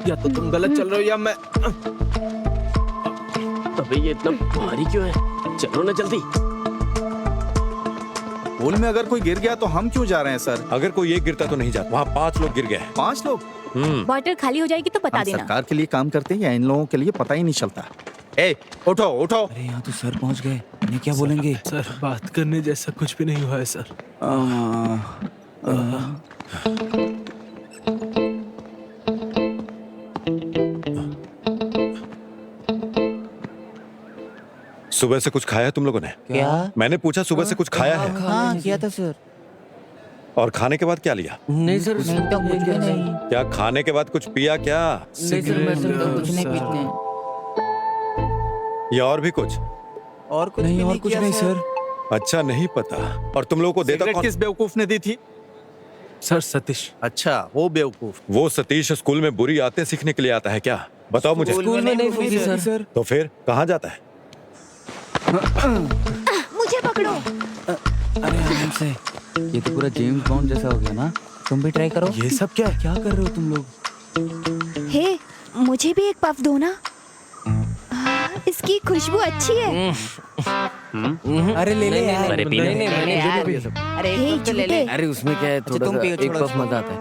या तो तुम गलत चल रहे हो या मैं। अबे ये इतना भारी क्यों है? चलो ना जल्दी। पुल में अगर कोई गिर गया तो हम क्यों जा रहे हैं सर? अगर कोई एक गिरता तो नहीं जाता। वहाँ 5 लोग गिर गए। 5 लोग? बॉटल खाली हो जाएगी तो बता हम देना। सरकार के लिए काम करते हैं या इन लोगों के लिए पता ही नहीं चलता। ए, उठो उठो। अरे यहाँ तो सर पहुँच गए। इन्हें क्या बोलेंगे? सर बात करने जैसा कुछ भी नहीं हुआ है सर। सुबह से कुछ खाया है तुम लोगों ने? क्या? मैंने पूछा सुबह से कुछ खाया है? हाँ किया था सर। और खाने के बाद क्या लिया? नहीं सर, कुछ भी नहीं। क्या खाने के बाद कुछ पिया क्या? नहीं सर, मैं तो कुछ नहीं पीते हैं। या और भी कुछ? और कुछ नहीं, और कुछ नहीं सर। अच्छा नहीं पता। और तुम लोगों को देता सिगरेट कौन? किस बेवकूफ ने दी थी? सर सतीश। अच्छा, वो बेवकूफ। वो सतीश स्कूल में बुरी आदतें सीखने के लिए आता है क्या? बताओ मुझे। स्कूल में नहीं फूकी सर। तो फिर कहाँ जाता है? मुझे पकड़ो। अरे आराम से। ये तो पूरा जेम्स बॉन्ड जैसा हो गया ना। तुम भी ट्राई करो। ये सब क्या? क्या कर रहे हो तुम लोग? हे, मुझे भी एक पफ दो ना। इसकी खुशबू अच्छी है। अरे ले ले यार। अरे पीने नहीं, मैंने जो भी ये सब। अरे एक ले ले। अरे उसमें क्या है, थोड़ा तुम सा पियो, एक थोड़ा पफ सा। मजा आता है।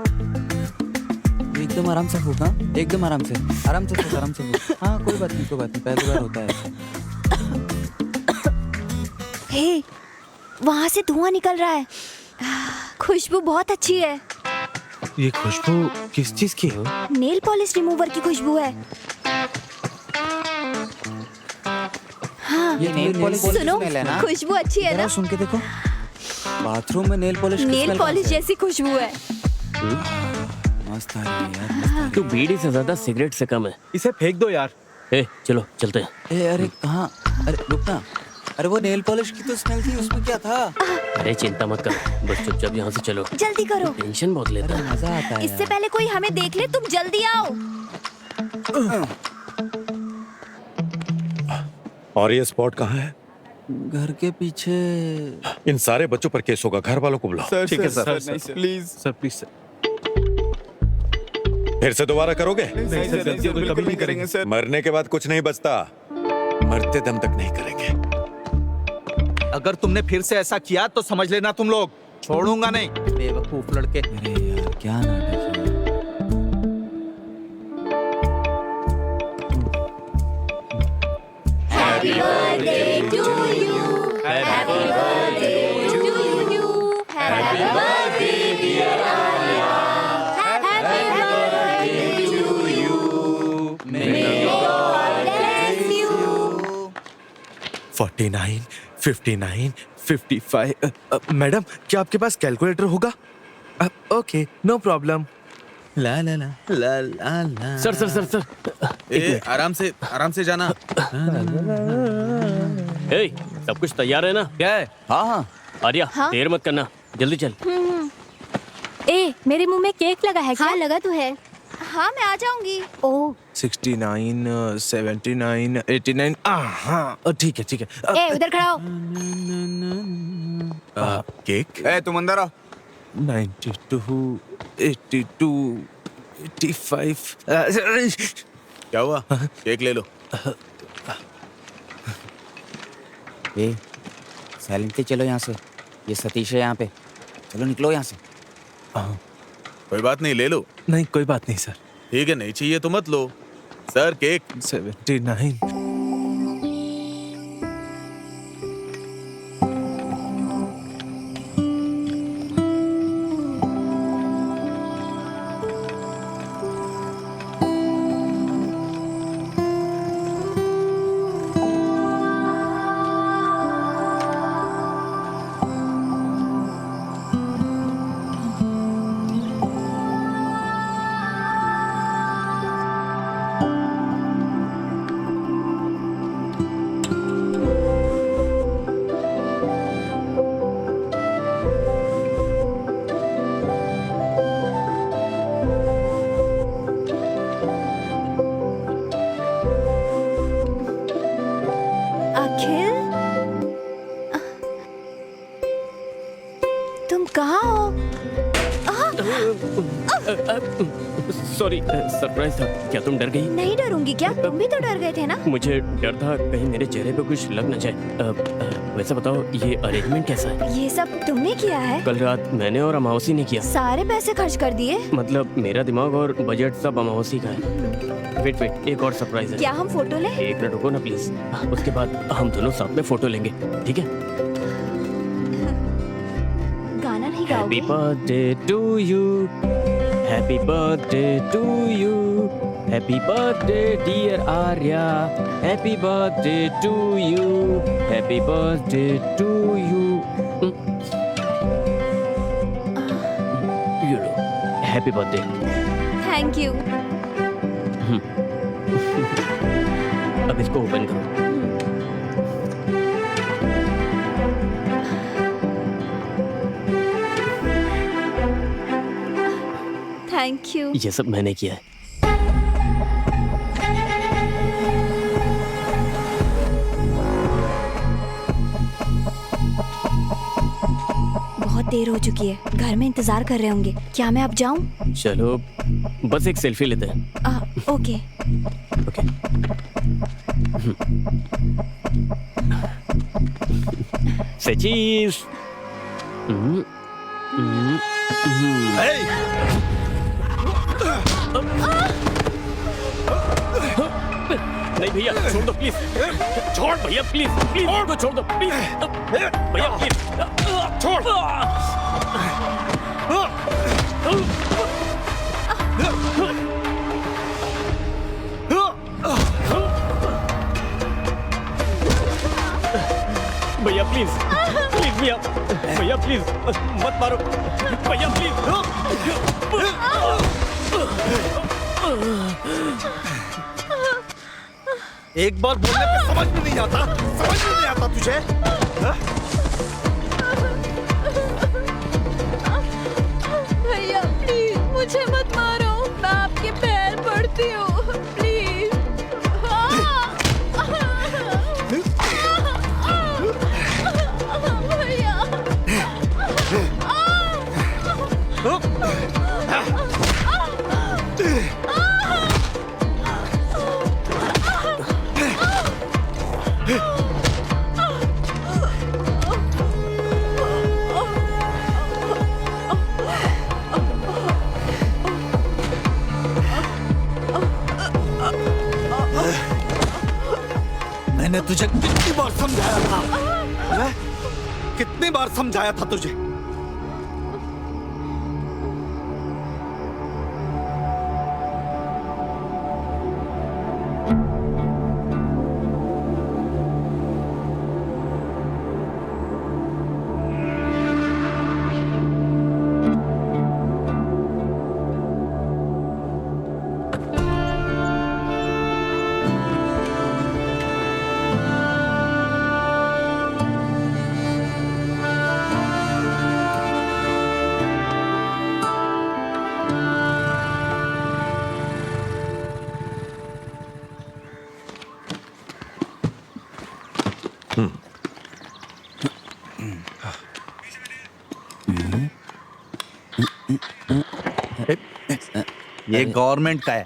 एकदम आराम से फूक। हाँ एकदम आराम से। आराम से फूक, आराम से फूक। हाँ कोई बात नहीं, कोई बात नहीं। पहली बार होता है। हे, वहाँ से धुआं निकल रहा है। खुशबू बहुत अच्छी है। ये खुशबू किस चीज की है? नेल पॉलिश रिमूवर की खुशबू है। हाँ, ये नेल पॉलिश सुनो, स्मेल है ना? खुशबू अच्छी है जरा ना? सुन के देखो। बाथरूम में नेल पॉलिश की नेल स्मेल पॉलिश कहाँ से? जैसी खुशबू है। मस्त आ रही है यार, मस्त आ रही तू बीड़ी से ज्यादा सिगरेट से कम है। इसे फेंक दो यार। ए चलो चलते हैं। है। अरे कहाँ? अरे रुकना। अरे वो नेल पॉलिश की तो स्मेल थी, उसमें क्या था? अरे चिंता मत कर, बस चुपचाप यहाँ से चलो। जल्दी करो, टेंशन बहुत लेता अरे है। मजा आता है इससे यार। पहले कोई हमें देख ले। तुम जल्दी आओ। और ये स्पॉट कहाँ है? घर के पीछे। इन सारे बच्चों पर केस होगा, घर वालों को बुलाओ। ठीक है sir, please sir, please sir. फिर से दोबारा करोगे? नहीं सर, गलती तो कभी नहीं करेंगे सर। मरने के बाद कुछ नहीं बचता, मरते दम तक नहीं करेंगे। अगर तुमने फिर से ऐसा किया तो समझ लेना तुम लोग छोड़ूंगा नहीं। बेवकूफ लड़के। अरे यार क्या नाटक है। Happy birthday to you. Happy birthday to you. Happy birthday dear Arya. Happy birthday to you. May God bless you. 49, 59, 55। Madam क्या आपके पास कैलकुलेटर होगा? Okay no problem. ला ला ला ला ला ला। सर सर सर सर ए, आराम से जाना। ए सब कुछ तैयार है ना? क्या है? हाँ हाँ। आर्या हाँ? देर मत करना, जल्दी चल। ए, मेरे मुंह में केक लगा है क्या? हाँ, लगा तो है। हाँ, मैं आ जाऊंगी। ओह, 69, 79, 89। हाँ ठीक है ठीक है। ए, उधर खड़ा हो। केक? ए, तुम अंदर आओ। 92, 82, 85। क्या हुआ? केक ले लो। ए, साइलेंटली चलो यहाँ से। ये सतीश है यहाँ पे। चलो निकलो यहाँ से। कोई बात नहीं, ले लो। नहीं कोई बात नहीं सर। ठीक है, नहीं चाहिए तो मत लो। Sir cake. 79। अखिल, तुम कहाँ हो? सॉरी सरप्राइज था। क्या तुम डर गई? नहीं डरूंगी क्या? तुम भी तो डर गए थे ना? मुझे डर था कहीं मेरे चेहरे पे कुछ लग न जाए। वैसे बताओ ये अरेंजमेंट कैसा है? ये सब तुमने किया है? कल रात मैंने और अमावसी ने किया। सारे पैसे खर्च कर दिए? मतलब मेरा दिमाग और बजट सब अमावसी का है। वेट एक और सरप्राइज है। क्या हम फोटो लें? एक मिनट रुको ना प्लीज, उसके बाद हम दोनों साथ में फोटो लेंगे, ठीक है? गाना नहीं हैप्पी गाओगे? Birthday to you, happy birthday to you, happy birthday dear Arya, happy birthday to you, happy birthday to you. You लो, हैप्पी बर्थडे। Thank you. अब इसको ओपन करो। Thank you. ये सब मैंने किया है। बहुत देर हो चुकी है, घर में इंतजार कर रहे होंगे। क्या मैं अब जाऊं? चलो बस एक सेल्फी लेते हैं। ओके। ओके। सचीज। नहीं भैया छोड़ दो प्लीज, छोड़ भैया प्लीज, प्लीज छोड़ दो प्लीज, भैया प्लीज छोड़। भैया प्लीज प्लीज भैया भैया प्लीज मत मारो भैया प्लीज। एक बार बोलने पे समझ में नहीं आता, समझ में नहीं आता तुझे? भैया प्लीज मुझे मत मारो, मैं आपके पैर पड़ती हूँ प्लीज। भैया मैंने तुझे कितनी बार समझाया था? हैं? कितनी बार समझाया था तुझे? ये गवर्नमेंट का है।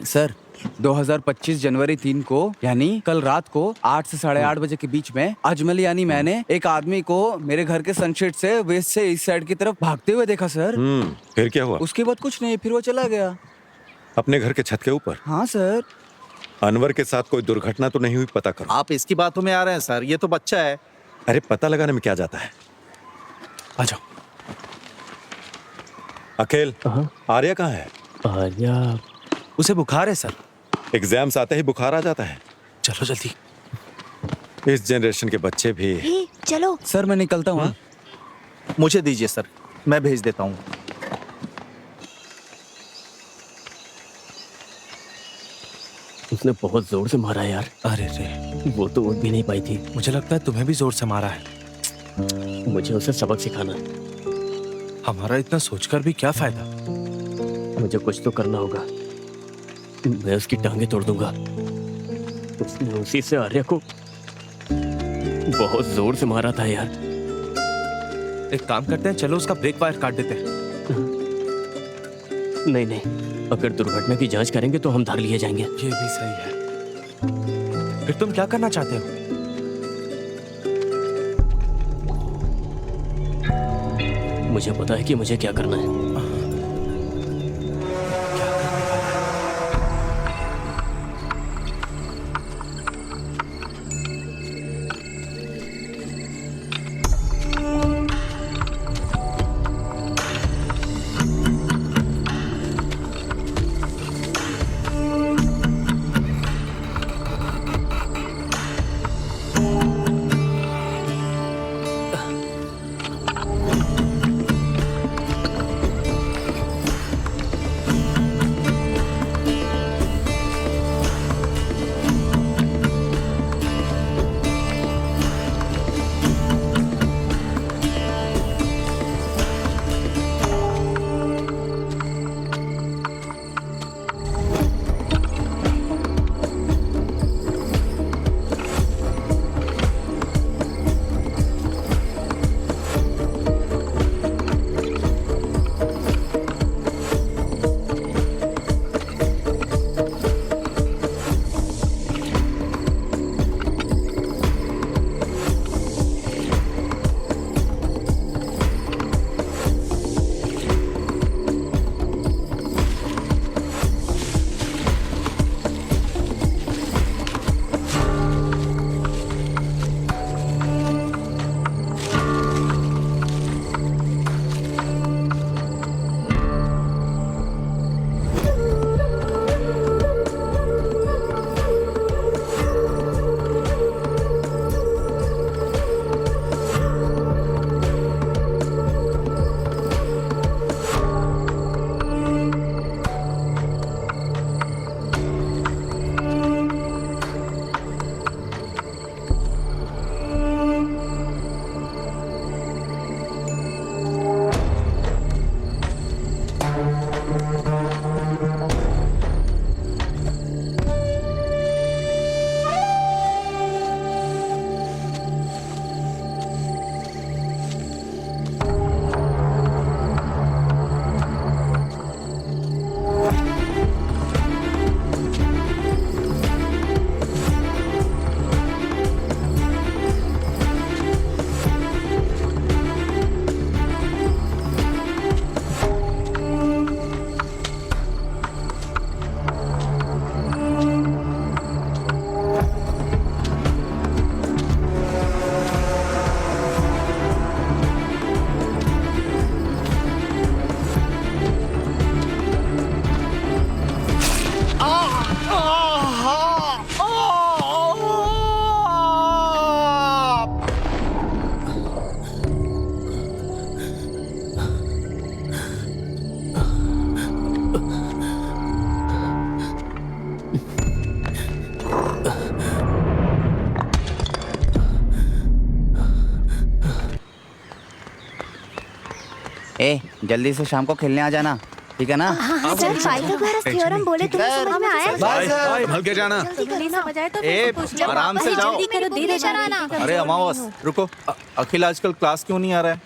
सर 2025 जनवरी 3 को यानी कल रात को 8 से 8:30 बजे के बीच में अजमल यानी मैंने एक आदमी को मेरे घर के सनसेट से वेस्ट से इस साइड की तरफ भागते हुए देखा सर। फिर क्या हुआ? उसके बाद कुछ नहीं, फिर वो चला गया। अपने घर के छत के ऊपर? हाँ सर। अनवर के साथ कोई दुर्घटना तो नहीं हुई? पता करो। आप इसकी बातों में आ रहे हैं सर, ये तो बच्चा है। अरे पता लगाने में क्या जाता है? आ जाओ। अकेल, आर्या कहाँ है? आर्या उसे बुखार है सर। एग्जाम्स आते ही बुखार आ जाता है। चलो जल्दी। इस जनरेशन के बच्चे भी। चलो सर मैं निकलता हूँ। मुझे दीजिए सर, मैं भेज देता हूँ। उसने बहुत जोर से मारा यार। अरे रे, वो तो उठ भी नहीं पाई थी। मुझे लगता है तुम्हें भी जोर से मारा है। मुझे उसे सबक सिखाना। हमारा इतना सोचकर भी क्या फायदा? मुझे कुछ तो करना होगा। मैं उसकी टांगे तोड़ दूंगा। उसने उसी से आर्या को बहुत जोर से मारा था यार। एक काम करते हैं, चलो उसका ब्रेक वायर काट देते हैं। नहीं नहीं, अगर दुर्घटना की जांच करेंगे तो हम धर लिए जाएंगे। ये भी सही है। फिर तुम क्या करना चाहते हो? मुझे पता है कि मुझे क्या करना है। जल्दी से शाम को खेलने आ जाना, ठीक है ना? सर पाइथागोरस थ्योरम बोले तुम्हें समझ में आया? भाई संभल के जाना। आराम से जाओ। जल्दी करो, धीरे चलाना। अरे अमावस रुको, अखिल आजकल क्लास क्यों नहीं आ रहा है?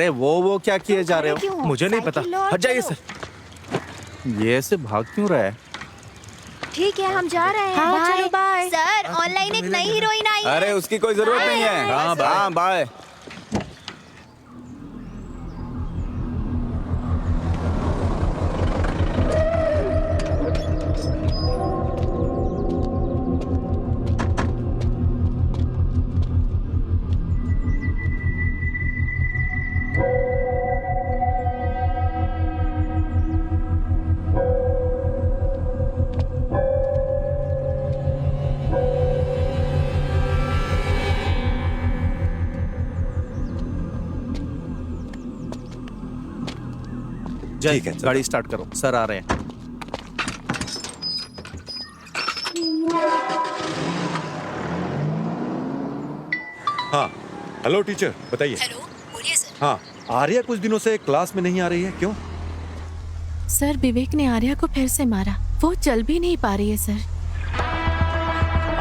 वो क्या किए जा रहे हो? मुझे नहीं पता, हट जाइए सर। ये ऐसे भाग क्यों रहा है? ठीक है हम जा रहे हैं। चलो बाय। सर ऑनलाइन एक नई हीरोइन आई है। अरे उसकी कोई जरूरत नहीं है। हाँ बाय। ठीक है, गाड़ी स्टार्ट करो, सर आ रहे हैं। हाँ, हेलो टीचर, बताइए। हेलो, बोलिए सर। हाँ, आर्या कुछ दिनों से क्लास में नहीं आ रही है, क्यों? सर विवेक ने आर्या को फिर से मारा, वो चल भी नहीं पा रही है सर।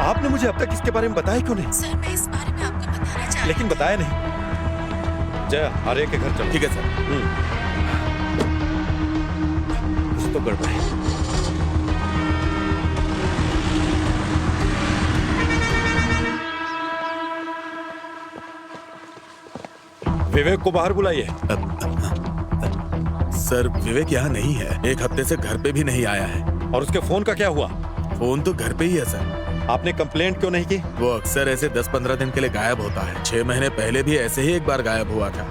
आपने मुझे अब तक इसके बारे में बताया क्यों नहीं? सर मैं इस बारे में आपको बताना चाहती लेकिन बताया नहीं। जय, आर्या के घर चलो। ठीक है सर। कुछ तो गड़बड़ है। विवेक को बाहर बुलाइए। सर विवेक यहाँ नहीं है, एक हफ्ते से घर पे भी नहीं आया है। और उसके फोन का क्या हुआ? फोन तो घर पे ही है सर। आपने कंप्लेंट क्यों नहीं की? वो अक्सर ऐसे 10-15 दिन के लिए गायब होता है। 6 महीने पहले भी ऐसे ही एक बार गायब हुआ था।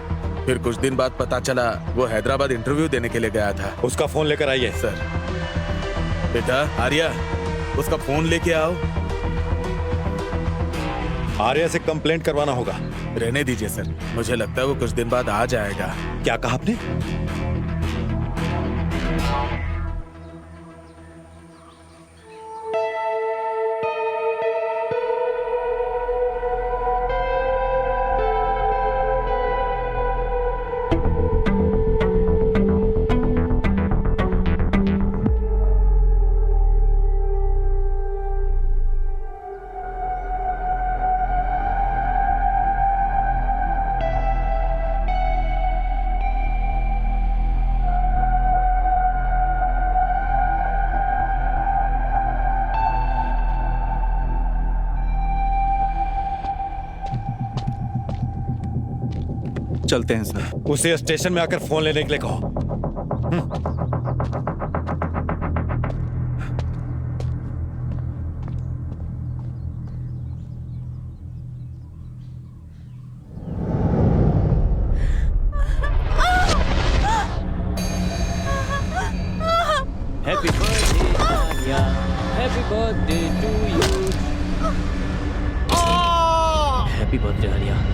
फिर कुछ दिन बाद पता चला वो हैदराबाद इंटरव्यू देने के लिए गया था। उसका फोन लेकर आइए। सर बेटा आर्या, उसका फोन लेके आओ। आर्या से कंप्लेंट करवाना होगा। रहने दीजिए सर, मुझे लगता है वो कुछ दिन बाद आ जाएगा। क्या कहा आपने? चलते हैं सर। उसे स्टेशन में आकर फोन लेने के लिए कहो। Happy birthday Arya, happy birthday to you. Happy birthday Arya.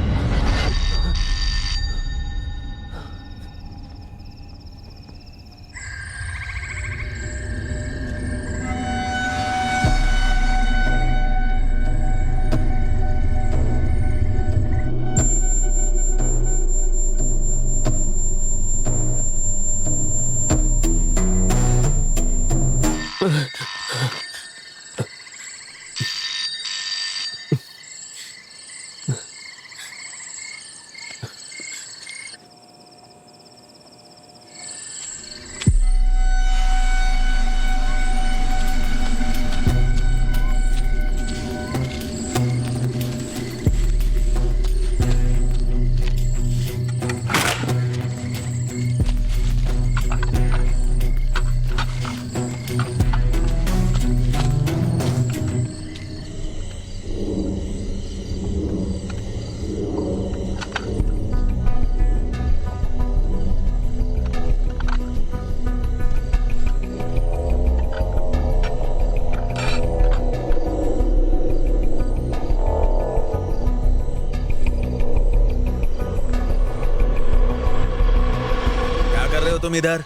तुम इधर?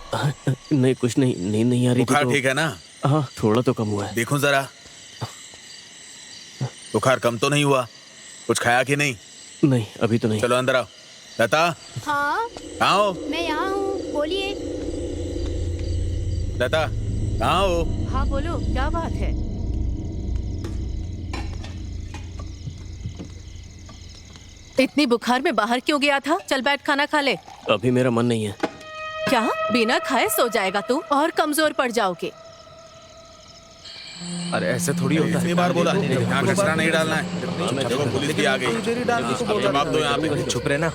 नहीं कुछ नहीं, नींद नहीं आ रही थी बुखार तो... ठीक है ना? हाँ थोड़ा तो कम हुआ है। देखो जरा, बुखार कम तो नहीं हुआ? कुछ खाया कि नहीं? नहीं अभी तो नहीं। चलो अंदर आओ। लता हाँ कहाँ हो? मैं यहाँ हूँ, बोलिए। लता कहाँ हो? हाँ बोलो, क्या बात है? इतनी बुखार में बाहर क्यों गया था? चल बैठ, खाना खा ले। अभी मेरा मन नहीं है। क्या बिना खाए सो जाएगा तू? और कमजोर पड़ जाओगे। अरे ऐसे थोड़ी होता है। इतनी बार बोला यहाँ कचरा नहीं डालना है। देखो पुलिस भी आ गई। अब जवाब दो यहाँ पे। चुप रहे ना।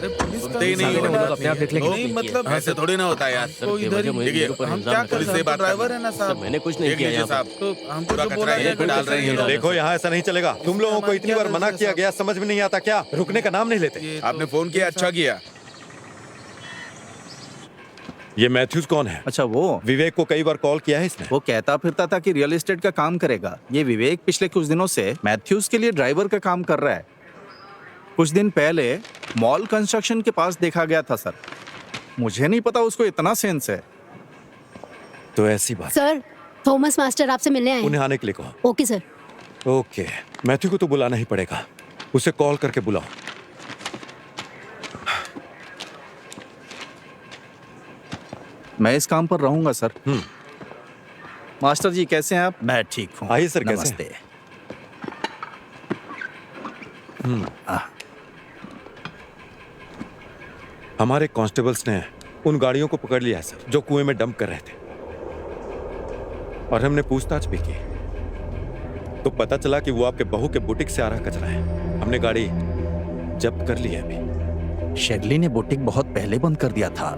सुनते ही नहीं हो। अपने आप देख लेंगे। नहीं मतलब ऐसे थोड़ी ना होता है यार। देखिए हम क्या पुलिस से बात ड्राइवर है ना साहब। मैंने कुछ नहीं किया यहाँ साहब पे। तो हमको कचरा यहीं पे डाल रहे हैं। देखो यहाँ ऐसा नहीं चलेगा। तुम लोगों को इतनी बार मना किया गया, समझ में नहीं आता क्या? रुकने का नाम नहीं लेते। आपने फोन किया, अच्छा किया। ये मैथ्यूज कौन है? अच्छा वो विवेक को कई बार कॉल किया है इसने। वो कहता फिरता था कि रियल एस्टेट का काम करेगा। ये विवेक पिछले कुछ दिनों से मैथ्यूज के लिए ड्राइवर का काम कर रहा है। कुछ दिन पहले मॉल कंस्ट्रक्शन के पास देखा गया था सर। मुझे नहीं पता उसको इतना सेंस है। तो ऐसी बात। सर थॉमस मास्टर आपसे मिलने आए उन्हें आने के लिए कहो। Okay sir. ओके, मैथ्यू को तो बुलाना ही पड़ेगा। उसे कॉल करके बुलाओ। मैं इस काम पर रहूंगा सर। मास्टर जी कैसे हैं आप? मैं ठीक हूँ। आइए सर, कैसे हैं? नमस्ते। हमारे कांस्टेबल्स ने उन गाड़ियों को पकड़ लिया है सर, जो कुएं में डंप कर रहे थे। और हमने पूछताछ भी की तो पता चला कि वो आपके बहू के बुटीक से आ रहा कचरा है। हमने गाड़ी जब्त कर ली है अभी। शेगली ने बुटीक बहुत पहले बंद कर दिया था।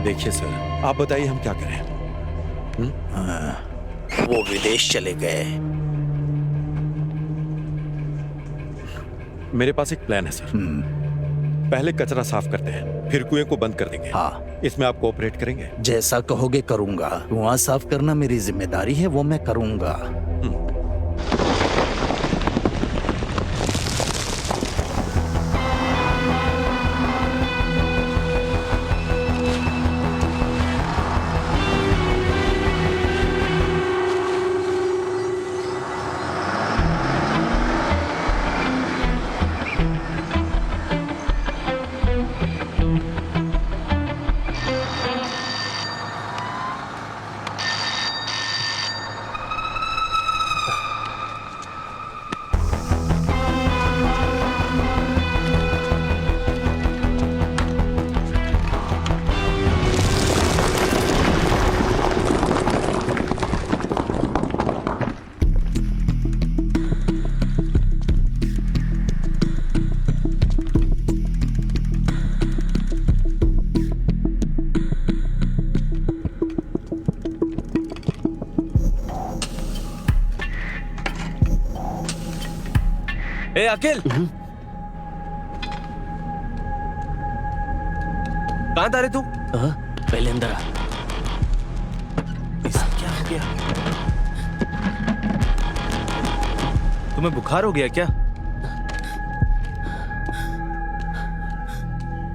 देखिए सर, आप बताइए हम क्या करें? वो विदेश चले गए। मेरे पास एक प्लान है सर। पहले कचरा साफ करते हैं, फिर कुएं को बंद कर देंगे। हाँ, इसमें आप कोऑपरेट करेंगे? जैसा कहोगे करूंगा। कुआं साफ करना मेरी जिम्मेदारी है, वो मैं करूंगा। ए अकेल, कहाँ था रे तू? पहले अंदर आ। इसका क्या हो गया? तुम्हें बुखार हो गया क्या?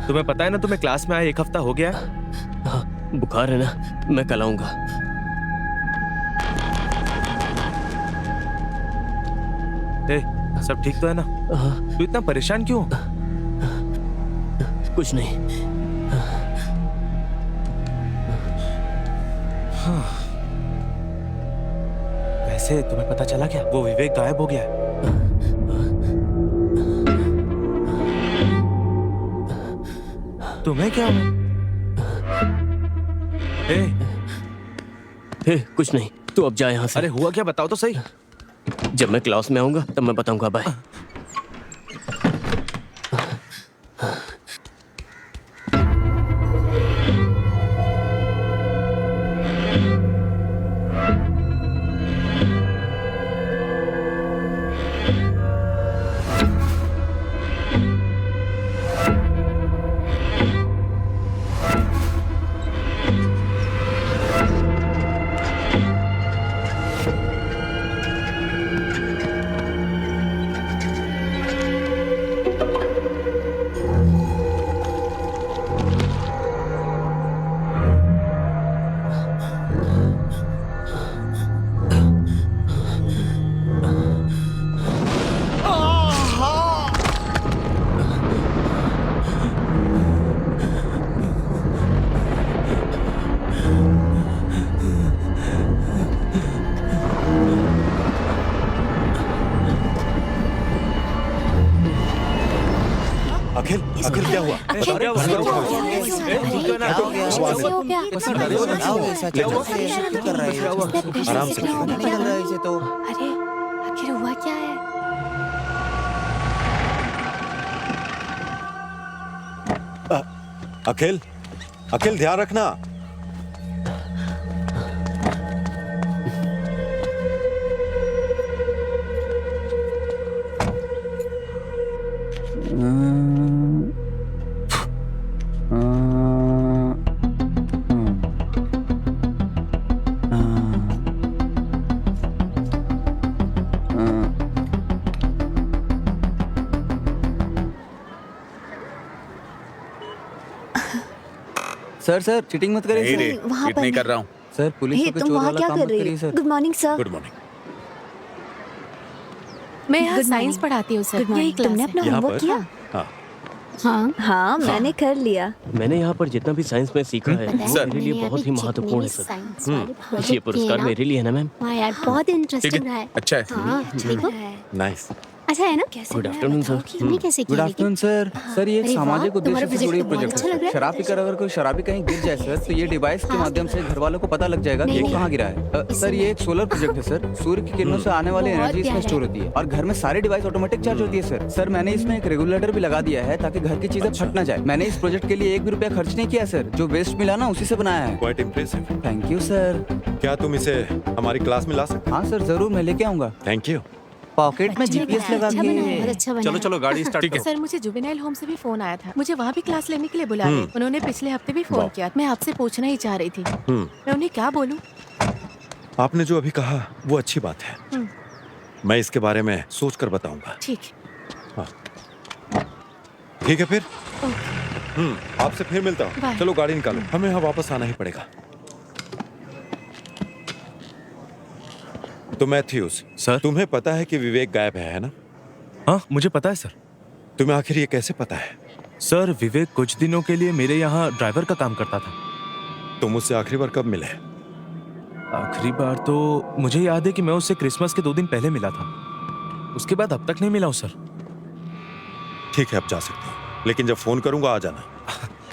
तुम्हें पता है ना, तुम्हें क्लास में आए 1 हफ्ता हो गया। हाँ, बुखार है ना, मैं कल आऊंगा। सब ठीक तो है ना? तू इतना परेशान क्यों? कुछ नहीं। वैसे तुम्हें पता चला क्या, वो विवेक गायब हो गया है। तुम्हें क्या हुआ? कुछ नहीं, तू अब जा यहाँ से। अरे हुआ क्या, बताओ तो सही। जब मैं क्लास में आऊंगा तब मैं बताऊंगा। बाय। अखिल क्या हुआ? आराम से। तो अरे आखिर हुआ क्या है? अखिल, अखिल ध्यान रखना। सर चीटिंग मत करिए नहीं रे, सर। वहाँ चीट पर नहीं नहीं। कर रहा हूँ। सर पुलिस हे, को तुम चोर वहाँ वाला क्या काम कर मत रही करिए हो? Sir. Good morning sir. Good morning. मैं यहाँ Good साइंस morning. पढ़ाती हूँ सर, Good यही morning. क्लास तुमने है। अपना यहाँ होमवर्क पर? किया? हाँ। हाँ हाँ मैंने कर लिया। मैंने यहाँ पर जितना भी साइंस में सीखा है पता है, सर। मेरे लिए मैंने बहुत अभी ही महत्वपूर्ण है जितने भी सर। साइंस वाले ये प्रोजेक्ट पुरस्कार किए ना, मेरे लिए है ना मैम? हाँ यार बहुत ठीक इंटरेस्टिंग रहा है, है। अच्छा है। हाँ ठीक है। नाइस। अच्छा है ना? कैसे Good बनाया afternoon, बताओ sir. कि हमने कैसे गुड किया? Afternoon sir. सर ये एक अरे वाह, सामाजिक तुम्हारा उद्देश्य से जुड़ी प्रोजेक्ट तो बहुत प्रोजेक्ट अच्छा लग है। रहा है। शराब पीकर अगर कोई शराबी कहीं गिर जाए सर तो ये डिवाइस के माध्यम से घर वालों को पता लग जाएगा कि वो कहाँ गिरा है। सर ये एक सोलर प्रोजेक्ट है सर। सूर्य की किरणों से आने वाली बहुत एनर्जी इसमें प्यारा स्टोर होती है और घर में सारी डिवाइस ऑटोमेटिक चार्ज होती है सर। सर मैंने इसमें एक रेगुलेटर भी लगा दिया है ताकि घर की चीजें फट ना जाए। मैंने इस प्रोजेक्ट के लिए 1 भी रुपया खर्च नहीं किया सर। जो वेस्ट मिला ना उसी से बनाया है। Quite impressive. Thank you sir. क्या तुम इसे हमारी क्लास में ला सकते? हाँ सर जरूर मैं लेके आऊंगा। Thank you. पॉकेट में अच्छा जीपीएस बनाया, लगा अच्छा बनाया, बहुत के। अच्छा बनाया। चलो गाड़ी स्टार्ट करो। सर मुझे जुवेनाइल होम से भी फोन आया था, मुझे वहाँ भी क्लास लेने के लिए बुला रहे। उन्होंने पिछले हफ्ते भी फोन वाह। किया। मैं आपसे पूछना ही चाह रही थी, मैं उन्हें क्या बोलूँ? आपने जो अभी कहा वो अच्छी बात है। मैं इसके बारे में सोच कर बताऊंगा। ठीक। ठीक है फिर। आपसे फिर मिलता हूँ। बाय। चलो गाड़ी निकालो, हमें यहाँ वापस आना ही पड़ेगा। तो मैथ्यूस सर। तुम्हें पता है कि विवेक गायब है ना? हाँ मुझे पता है सर। तुम्हें आखिर ये कैसे पता है? सर विवेक कुछ दिनों के लिए मेरे यहाँ ड्राइवर का काम करता था। तुम उससे आखिरी बार कब मिले? आखिरी बार तो मुझे याद है कि मैं उससे क्रिसमस के 2 दिन पहले मिला था। उसके बाद अब तक नहीं मिला हूँ सर। ठीक है, अब जा सकते हो, लेकिन जब फोन करूंगा आ जाना।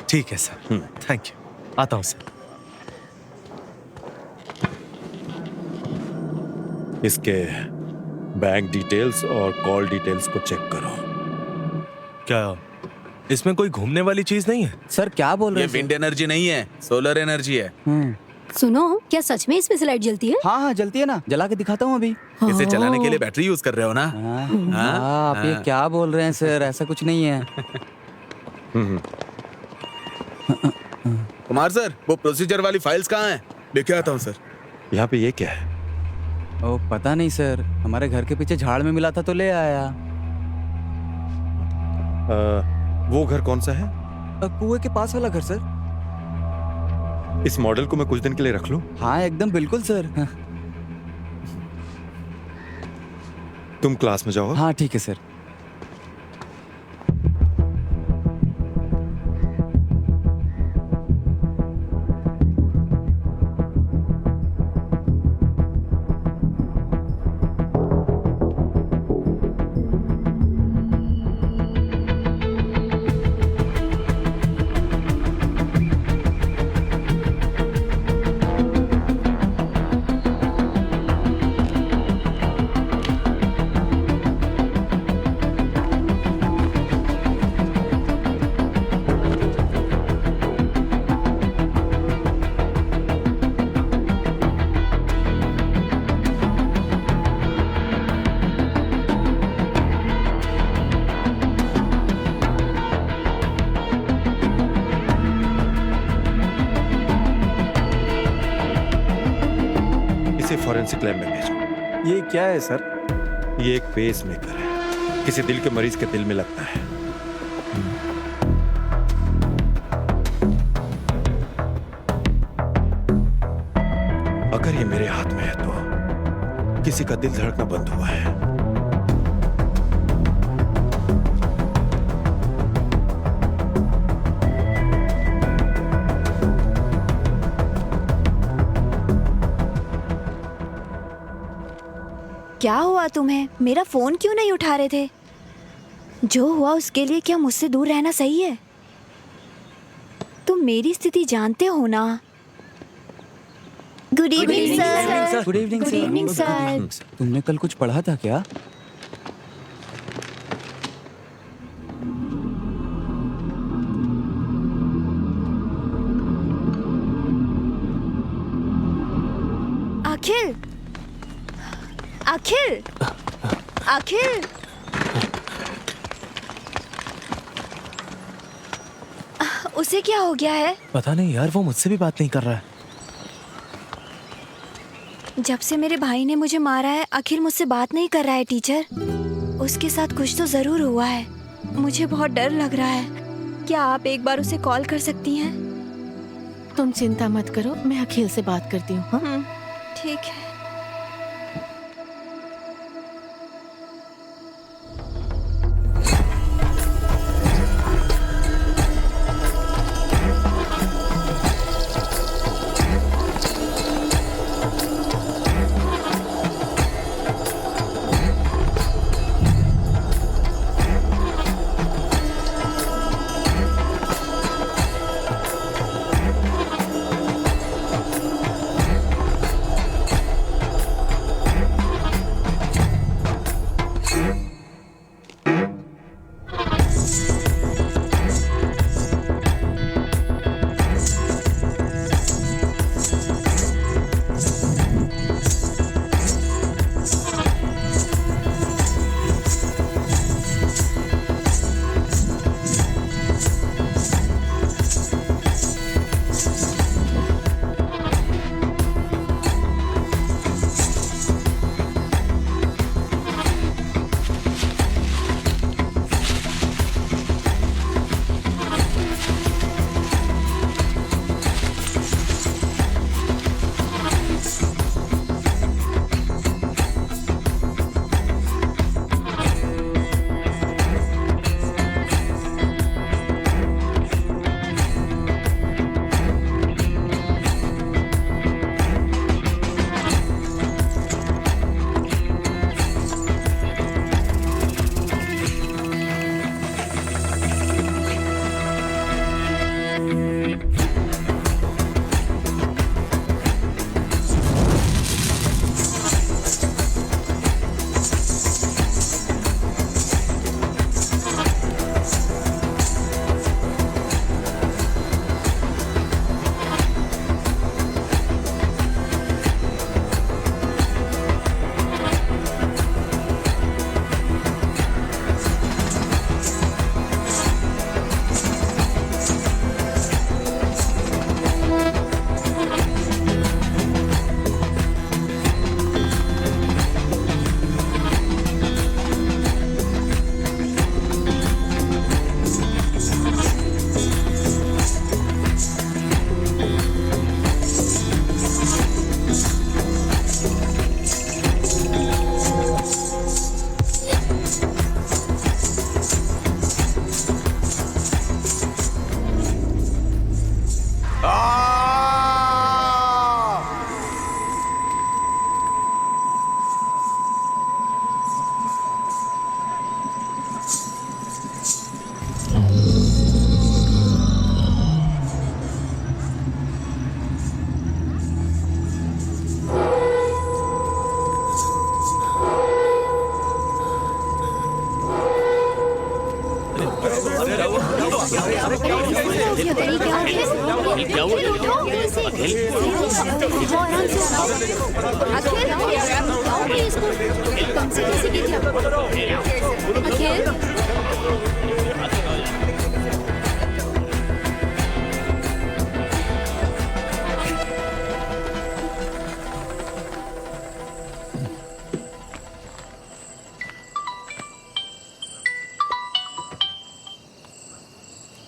ठीक है सर, थैंक यू। आता हूँ सर। इसके बैंक डिटेल्स और कॉल डिटेल्स को चेक करो। क्या इसमें कोई घूमने वाली चीज नहीं है? सर क्या बोल रहे ये हैं विंड एनर्जी नहीं है, सोलर एनर्जी है। सुनो, क्या सच में इसमें से लाइट जलती है? हाँ जलती है ना, जला के दिखाता हूँ अभी। इसे चलाने के लिए बैटरी यूज कर रहे हो ना? आप ये क्या बोल रहे हैं सर, ऐसा कुछ नहीं है। कुमार सर, वो प्रोसीजर वाली फाइल्स कहाँ हैं? लेके आता हूँ सर। यहाँ पे ये क्या है? ओ पता नहीं सर, हमारे घर के पीछे झाड़ में मिला था तो ले आया। वो घर कौन सा है? कुएं के पास वाला घर सर। इस मॉडल को मैं कुछ दिन के लिए रख लूं? हाँ एकदम बिल्कुल सर। तुम क्लास में जाओ। हाँ ठीक है सर। फॉरेंसिक लैब में भेजो। ये क्या है सर? ये एक पेस मेकर है, किसी दिल के मरीज के दिल में लगता है। अगर ये मेरे हाथ में है तो किसी का दिल धड़कना बंद हुआ है। क्या हुआ तुम्हें? मेरा फोन क्यों नहीं उठा रहे थे? जो हुआ उसके लिए क्या मुझसे दूर रहना सही है? तुम मेरी स्थिति जानते हो ना। Good evening sir. Good evening good evening sir. तुमने कल कुछ पढ़ा था क्या? अखिल, अखिल, अखिल, उसे क्या हो गया है? पता नहीं यार, वो मुझसे भी बात नहीं कर रहा है। जब से मेरे भाई ने मुझे मारा है अखिल मुझसे बात नहीं कर रहा है टीचर। उसके साथ कुछ तो जरूर हुआ है। मुझे बहुत डर लग रहा है। क्या आप एक बार उसे कॉल कर सकती हैं? तुम चिंता मत करो, मैं अखिल से बात करती हूँ। हाँ? ठीक है।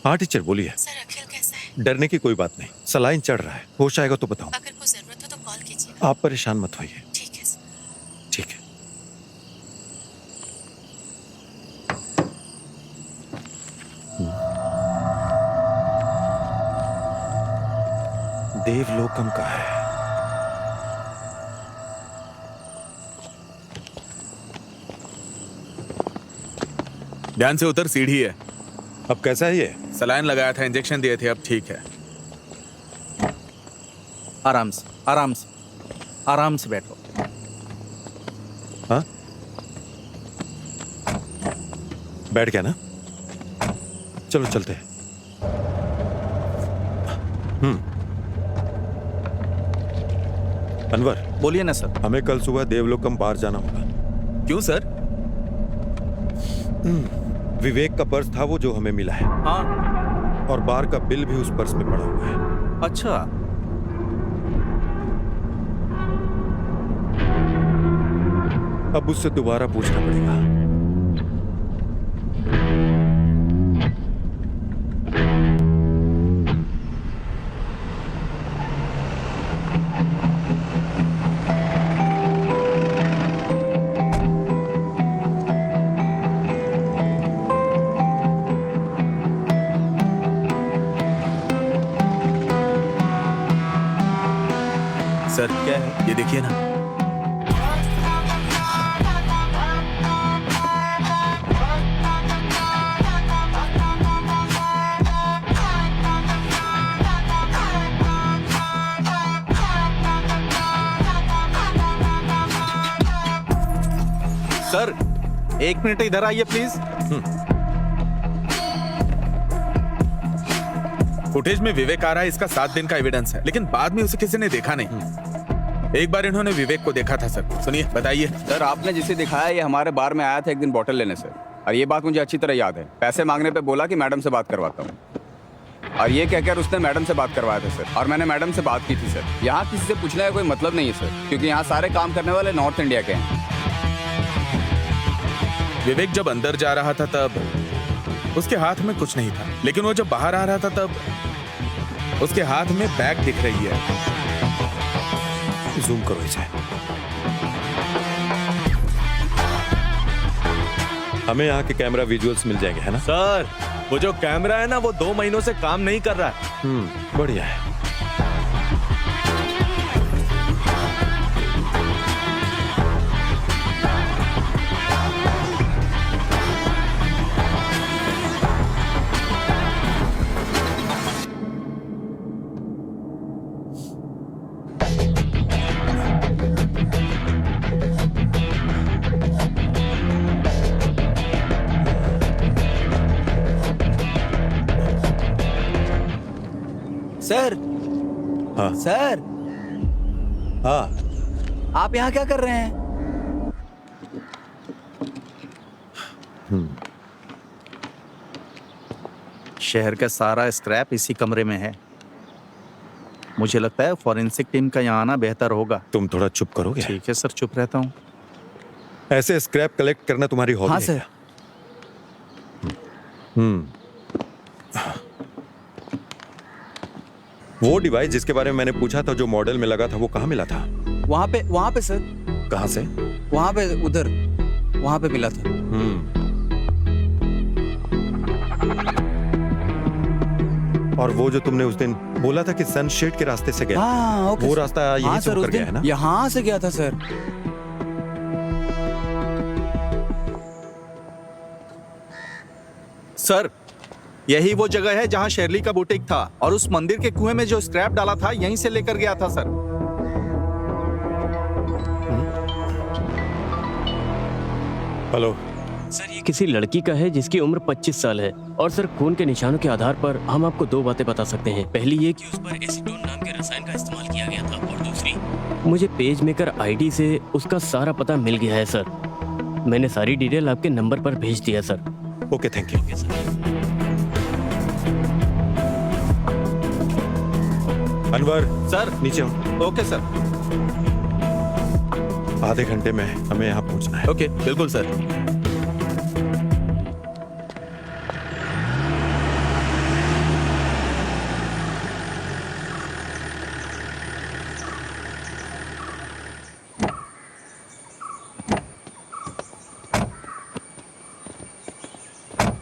हाँ टीचर बोलिए। सर अखिल कैसा है? डरने की कोई बात नहीं, सलाइन चढ़ रहा है, होश आएगा तो बताऊं। अगर कोई जरूरत हो तो कॉल कीजिए। आप परेशान मत होइए। ठीक है सर। ठीक है। देवलोकम का है। ध्यान से उतर, सीढ़ी है। अब कैसा है ये? सलाइन लगाया था, इंजेक्शन दिए थे, अब ठीक है। आराम से, आराम से, आराम से बैठो। हाँ, बैठ गया ना? चलो चलते हैं। अनवर, बोलिए ना सर। हमें कल सुबह देवलोकम बार जाना होगा। क्यों सर? विवेक का पर्स था वो जो हमें मिला है, हाँ। और बार का बिल भी उस पर्स में पड़ा हुआ है। अच्छा, अब उससे दोबारा पूछना पड़ेगा। सर क्या है ये, देखिए ना। सर 1 मिनट इधर आइए प्लीज। फुटेज में विवेक आ रहा है, इसका 7 दिन का एविडेंस है, लेकिन बाद में उसे किसी ने देखा नहीं। एक बार इन्होंने विवेक को देखा था सर। सुनिए, बताइए। सर आपने जिसे दिखाया ये हमारे बार में आया था एक दिन बॉटल लेने सर, और ये बात मुझे अच्छी तरह याद है। पैसे मांगने पे बोला कि मैडम से बात करवाता हूँ, और ये कहकर उसने मैडम से बात करवाया था सर, और मैंने मैडम से बात की थी सर। यहाँ किसी से पूछने का कोई मतलब नहीं है सर, क्योंकि यहाँ सारे काम करने वाले नॉर्थ इंडिया के हैं। विवेक जब अंदर जा रहा था तब उसके हाथ में कुछ नहीं था, लेकिन वो जब बाहर आ रहा था तब उसके हाथ में बैग दिख रही है। जूम करो इसे। हमें यहाँ के कैमरा विजुअल्स मिल जाएंगे, है ना? सर वो जो कैमरा है ना, वो 2 महीनों से काम नहीं कर रहा है। बढ़िया है। सर। हाँ सर, हाँ, आप यहाँ क्या कर रहे हैं? शहर का सारा स्क्रैप इसी कमरे में है। मुझे लगता है फॉरेंसिक टीम का यहाँ आना बेहतर होगा। तुम थोड़ा चुप करोगे? ठीक है सर, चुप रहता हूँ। ऐसे स्क्रैप कलेक्ट करना तुम्हारी हॉबी हाँ है सर। क्या? वो डिवाइस जिसके बारे में मैंने पूछा था, जो मॉडल में लगा था, वो कहाँ मिला था? वहाँ पे सर। कहाँ से? वहाँ पे, उधर, वहाँ पे मिला था। और वो जो तुमने उस दिन बोला था कि सनशेड के रास्ते से गया, हाँ, ओके वो सर। रास्ता यहीं हाँ से सर, होकर उस गया है दिन ना? यहाँ से गया था सर। सर यही वो जगह है जहाँ शेरली का बुटीक था, और उस मंदिर के कुएं में जो स्क्रैप डाला था यहीं से लेकर गया था सर। हेलो सर, ये किसी लड़की का है जिसकी उम्र 25 साल है। और सर, खून के निशानों के आधार पर हम आपको 2 बातें बता सकते हैं। पहली ये कि उस पर एसीटोन नाम के रसायन का इस्तेमाल किया गया था, और दूसरी, मुझे पेज मेकर आईडी से उसका सारा पता मिल गया है सर। मैंने सारी डिटेल आपके नंबर पर भेज दिया sir. Okay, thank you. Anwar sir. नीचे आओ। Okay sir. आधे घंटे में हमें यहाँ पहुँचना है। ओके, बिल्कुल सर।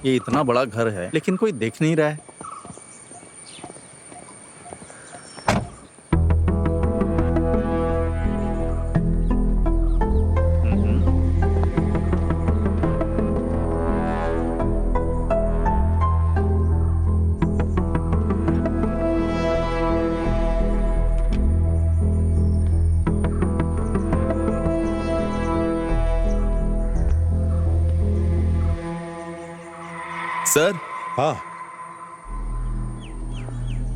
ये इतना बड़ा घर है लेकिन कोई देख नहीं रहा है। सर हाँ,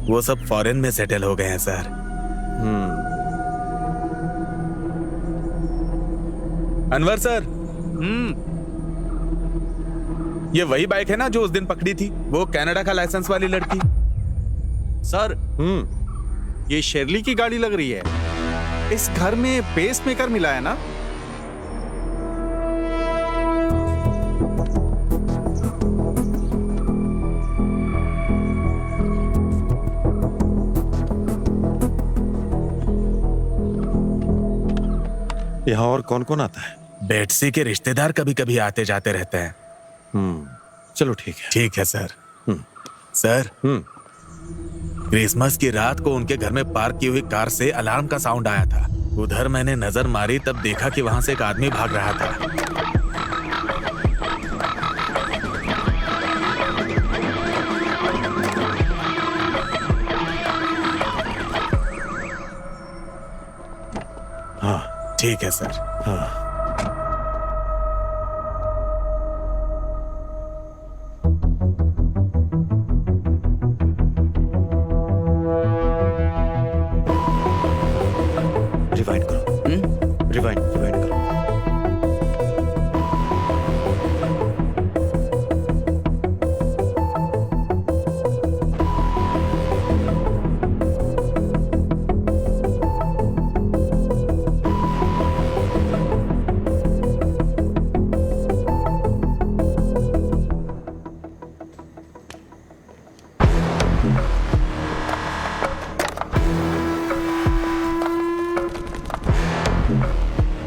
वो सब फॉरेन में सेटल हो गए हैं सर। अनवर सर, ये वही बाइक है ना जो उस दिन पकड़ी थी, वो कनाडा का लाइसेंस वाली लड़की? सर, ये शेरली की गाड़ी लग रही है। इस घर में पेस मेकर मिला है ना? यहाँ और कौन कौन आता है? बेटसी के रिश्तेदार कभी कभी आते जाते रहते हैं। चलो ठीक है। ठीक है सर। सर, क्रिसमस की रात को उनके घर में पार्क की हुई कार से अलार्म का साउंड आया था। उधर मैंने नजर मारी, तब देखा कि वहां से एक आदमी भाग रहा था। हाँ ठीक है सर। हाँ, रिवाइंड करो। रिवाइंड करो।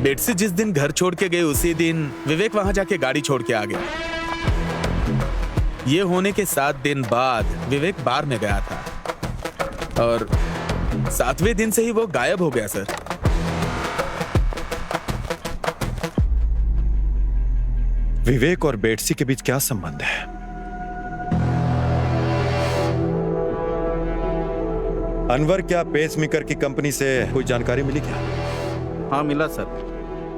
बेटसी जिस दिन घर छोड़ के गए उसी दिन विवेक वहां जाके गाड़ी छोड़ के आ गया। ये होने के 7 दिन बाद विवेक बार में गया था और 7वें दिन से ही वो गायब हो गया सर। विवेक और बेटसी के बीच क्या संबंध है? अनवर, क्या पेसमेकर की कंपनी से कोई जानकारी मिली क्या? हाँ, मिला सर।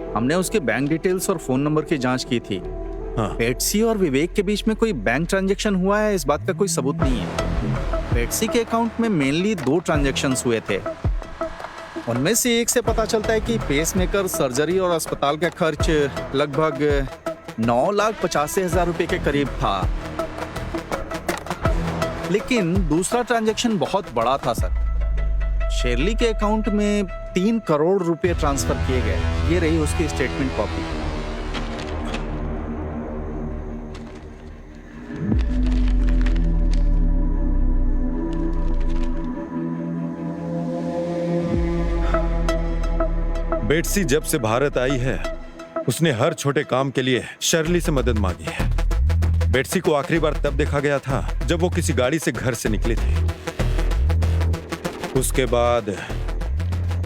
हमने उसके बैंक डिटेल्स और फोन नंबर की जांच की थी। हाँ। बेटसी और विवेक के बीच में कोई बैंक ट्रांजैक्शन हुआ है, इस बात का कोई सबूत नहीं है। बेटसी के अकाउंट में मेनली 2 ट्रांजैक्शंस हुए थे। उनमें से एक से पता चलता है कि पेसमेकर, सर्जरी और अस्पताल का खर्च लगभग 9,85,000 रुपए के करीब था। लेकिन दूसरा ट्रांजैक्शन बहुत बड़ा था सर। शेरली के अकाउंट में 3 करोड़ रुपए ट्रांसफर किए गए। ये रही उसकी स्टेटमेंट कॉपी। बेटसी जब से भारत आई है, उसने हर छोटे काम के लिए शर्ली से मदद मांगी है। बेटसी को आखिरी बार तब देखा गया था जब वो किसी गाड़ी से घर से निकली थी। उसके बाद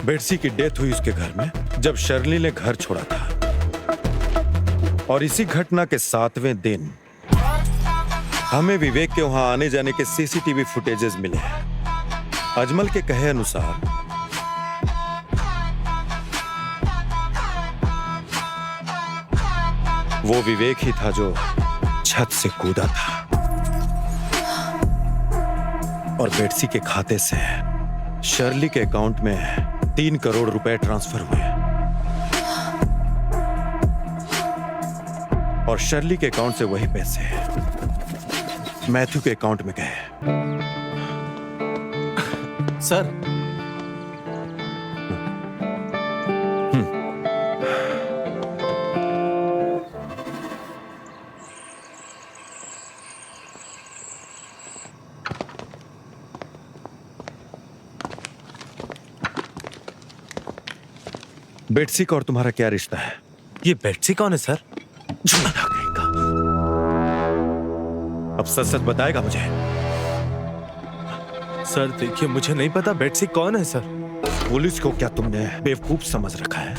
बेटसी की डेथ हुई उसके घर में जब शर्ली ने घर छोड़ा था। और इसी घटना के 7वें दिन हमें विवेक के वहां आने जाने के सीसीटीवी फुटेजेस मिले हैं। अजमल के कहे अनुसार वो विवेक ही था जो छत से कूदा था और बेटसी के खाते से शर्ली के अकाउंट में 3 करोड़ रुपए ट्रांसफर हुए और शर्ली के अकाउंट से वही पैसे मैथ्यू के अकाउंट में गए। सर, बेटसी का और तुम्हारा क्या रिश्ता है? ये बेटसी कौन है सर? अब सच सच बताएगा मुझे? सर देखिए, मुझे नहीं पता बेटसी कौन है सर। पुलिस को क्या तुमने बेवकूफ समझ रखा है?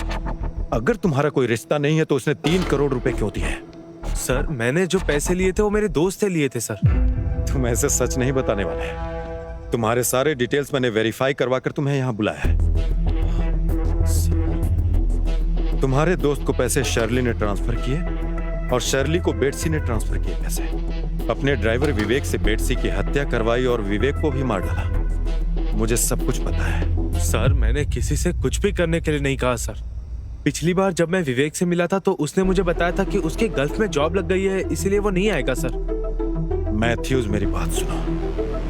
अगर तुम्हारा कोई रिश्ता नहीं है तो उसने 3 करोड़ रुपए क्यों दिए? सर, मैंने जो पैसे लिए थे वो मेरे दोस्त से लिए थे सर। तुम ऐसे सच नहीं बताने वाले। तुम्हारे सारे डिटेल्स मैंने वेरीफाई करवाकर तुम्हें यहाँ बुलाया है। तुम्हारे दोस्त को पैसे शर्ली ने ट्रांसफर किए और शर्ली को बेटसी ने ट्रांसफर किए पैसे। अपने ड्राइवर विवेक से बेटसी की हत्या करवाई और विवेक को भी मार डाला। मुझे सब कुछ पता है। सर मैंने किसी से कुछ भी करने के लिए नहीं कहा सर। पिछली बार जब मैं विवेक से मिला था तो उसने मुझे बताया था कि उसके गल्फ में जॉब लग गई है, इसीलिए वो नहीं आएगा सर। मैथ्यूज मेरी बात सुनो।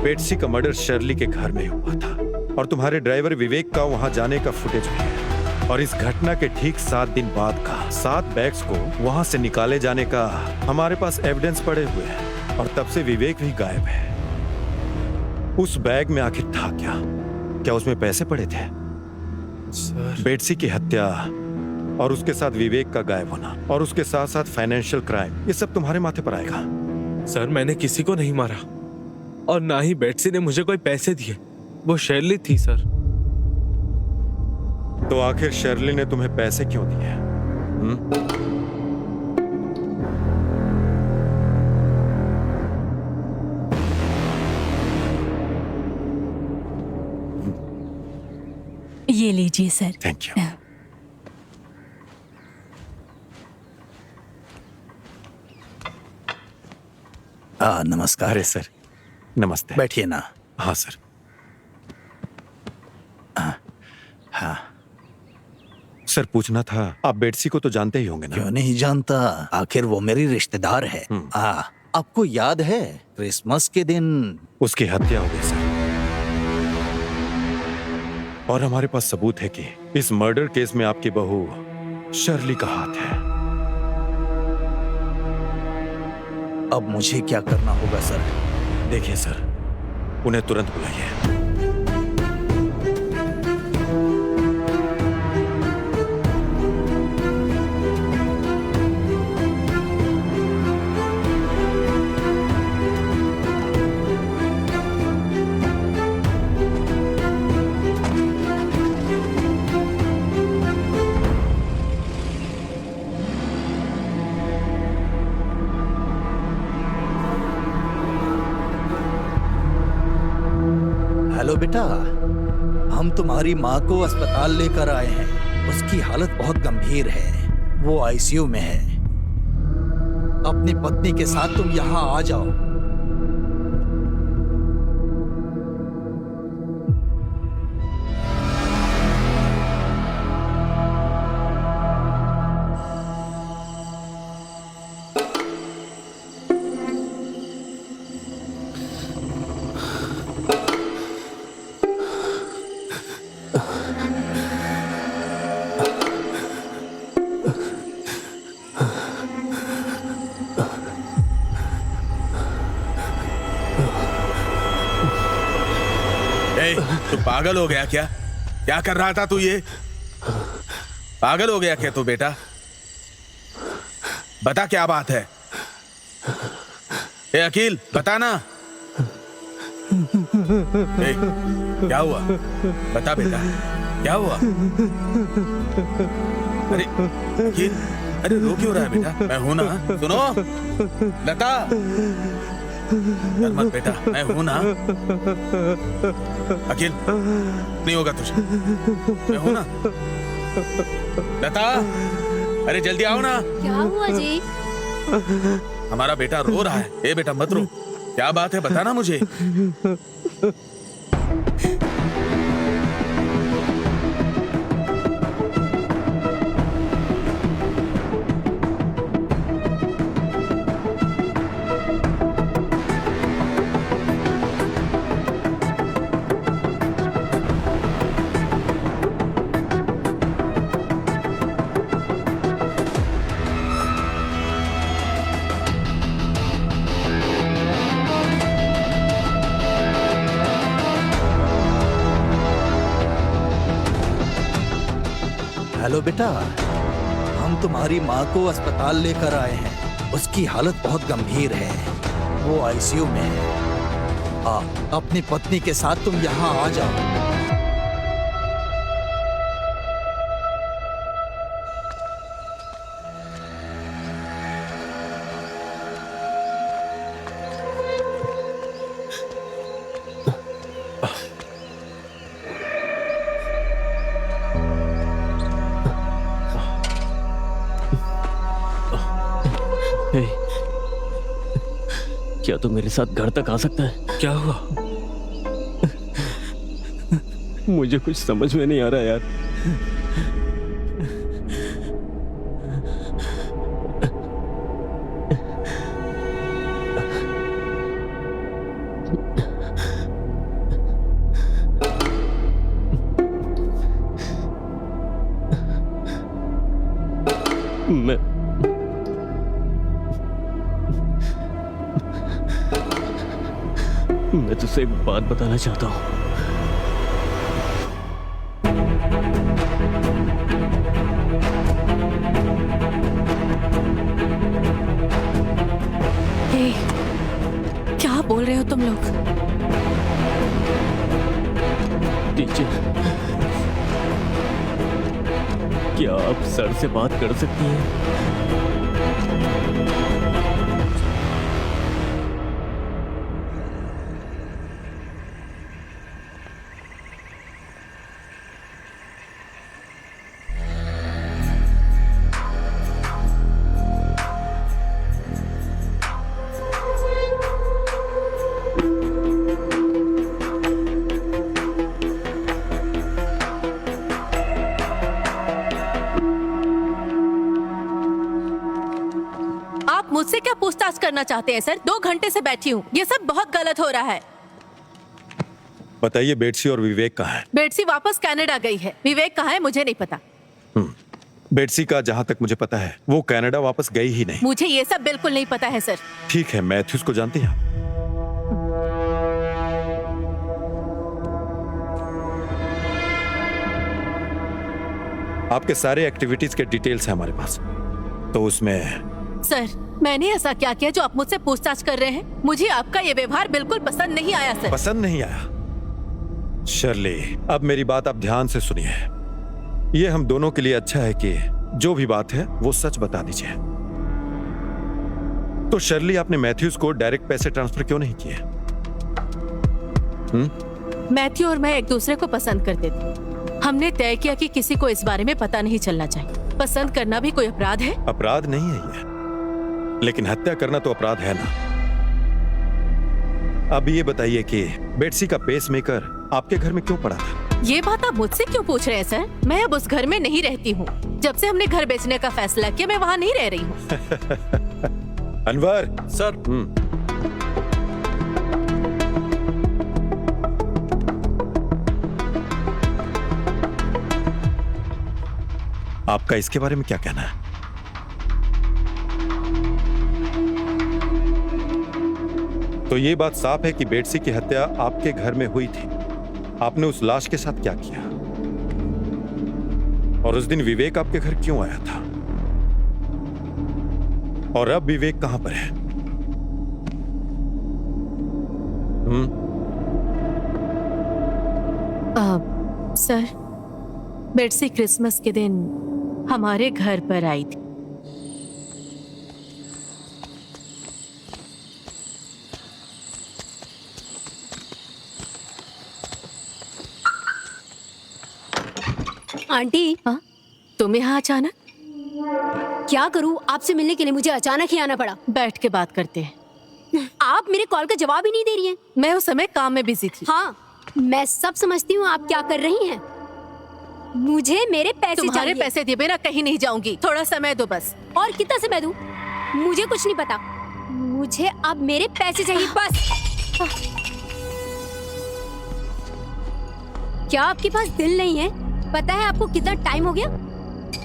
बेटसी का मर्डर शर्ली के घर में हुआ था और तुम्हारे ड्राइवर विवेक का वहां जाने का फुटेज भी है। और इस घटना के ठीक 7 दिन बाद का 7 बैग्स को वहां से निकाले जाने का हमारे पास एविडेंस पड़े हुए हैं और तब से विवेक भी गायब है। उस बैग में आखिर था क्या? क्या उसमें पैसे पड़े थे? सर बेटसी की हत्या और उसके साथ विवेक का गायब होना और उसके साथ साथ फाइनेंशियल क्राइम, ये सब तुम्हारे माथे पर आएगा। सर मैंने किसी को नहीं मारा और ना ही बेटसी ने मुझे कोई पैसे दिए। वो शर्ली थी सर। तो आखिर शर्ली ने तुम्हें पैसे क्यों दिए? ये लीजिए सर। Thank you. नमस्कार। अरे सर नमस्ते। बैठिए ना। हाँ सर। हाँ, सर पूछना था, आप बेटसी को तो जानते ही होंगे ना? क्यों नहीं जानता, आखिर वो मेरी रिश्तेदार है। आपको याद है क्रिसमस के दिन उसकी हत्या हो गई सर। और हमारे पास सबूत है कि इस मर्डर केस में आपकी बहू शर्ली का हाथ है। अब मुझे क्या करना होगा सर? देखिए सर, उन्हें तुरंत बुलाइए। हेलो बेटा, हम तुम्हारी माँ को अस्पताल लेकर आए हैं। उसकी हालत बहुत गंभीर है, वो आईसीयू में है। अपनी पत्नी के साथ तुम यहाँ आ जाओ। तू पागल हो गया क्या? क्या कर रहा था तू? ये पागल हो गया क्या तू बेटा? बता क्या बात है? ए अकील बता ना। क्या हुआ? बता बेटा क्या हुआ? अरे अकील, अरे रो क्यों रहा है बेटा? मैं हूं ना, सुनो लता, डर मत बेटा, मैं हूं ना। अकील नहीं होगा तुझे, मैं हूं ना। लता अरे जल्दी आओ ना। क्या हुआ जी? हमारा बेटा रो रहा है। ए बेटा मत रो, क्या बात है बता ना मुझे। हेलो बेटा, हम तुम्हारी माँ को अस्पताल लेकर आए हैं। उसकी हालत बहुत गंभीर है, वो आईसीयू में है। अपनी पत्नी के साथ तुम यहाँ आ जाओ। क्या तू मेरे साथ घर तक आ सकता है? क्या हुआ? मुझे कुछ समझ में नहीं आ रहा यार। मैं तुझसे एक बात बताना चाहता हूँ। क्या बोल रहे हो तुम लोग? टीचर, क्या आप सर से बात कर सकती हैं? मुझसे क्या पूछताछ करना चाहते हैं सर? 2 घंटे से बैठी हूँ, ये सब बहुत गलत हो रहा है। बताइए बेटसी और विवेक कहाँ है? बेटसी वापस कनाडा गई है, विवेक कहाँ है मुझे नहीं पता। बेटसी का जहाँ तक मुझे पता है वो कनाडा वापस गई ही नहीं। मुझे ये सब बिल्कुल नहीं पता है सर। ठीक है, मैथ्यूज को जानती हैं? आपके सारे एक्टिविटीज के डिटेल्स हैं हमारे पास, तो उसमें सर मैंने ऐसा क्या किया जो आप मुझसे पूछताछ कर रहे हैं? मुझे आपका ये व्यवहार बिल्कुल पसंद नहीं आया सर। पसंद नहीं आया? शर्ली, अब मेरी बात आप ध्यान से सुनिए। ये हम दोनों के लिए अच्छा है कि जो भी बात है वो सच बता दीजिए। तो शर्ली, आपने मैथ्यूज को डायरेक्ट पैसे ट्रांसफर क्यों नहीं किए? मैथ्यू और मैं एक दूसरे को पसंद करते थे। हमने तय किया कि किसी को इस बारे में पता नहीं चलना चाहिए। पसंद करना भी कोई अपराध है? अपराध नहीं है ये, लेकिन हत्या करना तो अपराध है ना। अब ये बताइए कि बेटसी का पेसमेकर आपके घर में क्यों पड़ा था? ये बात आप मुझसे क्यों पूछ रहे हैं सर? मैं अब उस घर में नहीं रहती हूँ। जब से हमने घर बेचने का फैसला किया मैं वहाँ नहीं रह रही हूँ। अनवर सर। आपका इसके बारे में क्या कहना है? तो ये बात साफ है कि बेटसी की हत्या आपके घर में हुई थी। आपने उस लाश के साथ क्या किया? और उस दिन विवेक आपके घर क्यों आया था? और अब विवेक कहां पर है? सर, बेटसी क्रिसमस के दिन हमारे घर पर आई थी। आंटी, हाँ? तुम यहाँ अचानक? क्या करूँ, आपसे मिलने के लिए मुझे अचानक ही आना पड़ा। बैठ के बात करते हैं। आप मेरे कॉल का जवाब ही नहीं दे रही हैं। मैं उस समय काम में बिजी थी। हाँ, मैं सब समझती हूँ आप क्या कर रही हैं। मुझे मेरे पैसे चाहिए। तुम्हारे पैसे दिए बिना कहीं नहीं जाऊंगी। थोड़ा समय दो बस। और कितना समय दूं? मुझे कुछ नहीं पता। मुझे अब मेरे पैसे चाहिए बस। क्या आपके पास दिल नहीं है? पता है आपको कितना टाइम हो गया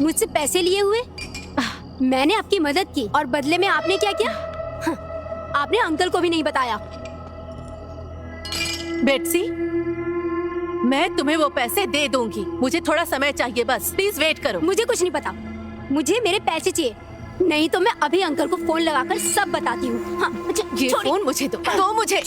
मुझसे पैसे लिए हुए? मैंने आपकी मदद की और बदले में आपने क्या किया? आपने अंकल को भी नहीं बताया। बेटसी, मैं तुम्हें वो पैसे दे दूंगी। मुझे थोड़ा समय चाहिए बस। प्लीज वेट करो। मुझे कुछ नहीं पता। मुझे मेरे पैसे चाहिए, नहीं तो मैं अभी अंकल को फोन लगाकर सब बताती हूँ। हाँ, ये फोन मुझे दो मुझे।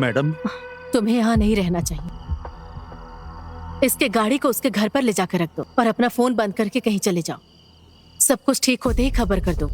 मैडम, तुम्हें यहाँ नहीं रहना चाहिए। इसके गाड़ी को उसके घर पर ले जाकर रख दो और अपना फोन बंद करके कहीं चले जाओ। सब कुछ ठीक होते ही खबर कर दो।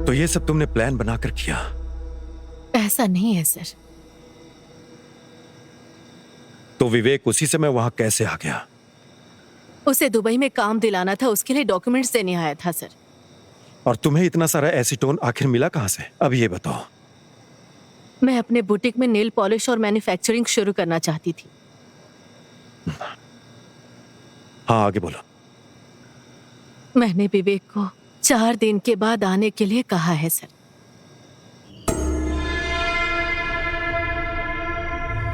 तो ये सब तुमने प्लान बनाकर किया? ऐसा नहीं है सर। तो विवेक उसी समय वहां कैसे आ गया? उसे दुबई में काम दिलाना था, उसके लिए डॉक्यूमेंट्स देने आया था सर। और तुम्हें इतना सारा एसीटोन आखिर मिला कहां से? अब ये बताओ। मैं अपने बुटीक में नेल पॉलिश और मैन्युफैक्चरिंग शुरू करना चाहती थी। हाँ, आगे बोलो। मैंने विवेक को 4 दिन के बाद आने के लिए कहा है सर।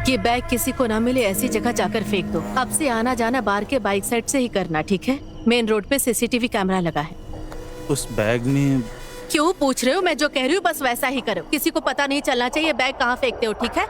ये बैग किसी को ना मिले ऐसी जगह जाकर फेंक दो। अब से आना जाना बार के बाइक साइड से ही करना, ठीक है? मेन रोड पे सीसीटीवी कैमरा लगा है। उस बैग में क्यों पूछ रहे हो? मैं जो कह रही हूँ बस वैसा ही करो। किसी को पता नहीं चलना चाहिए बैग कहाँ फेंकते हो, ठीक है?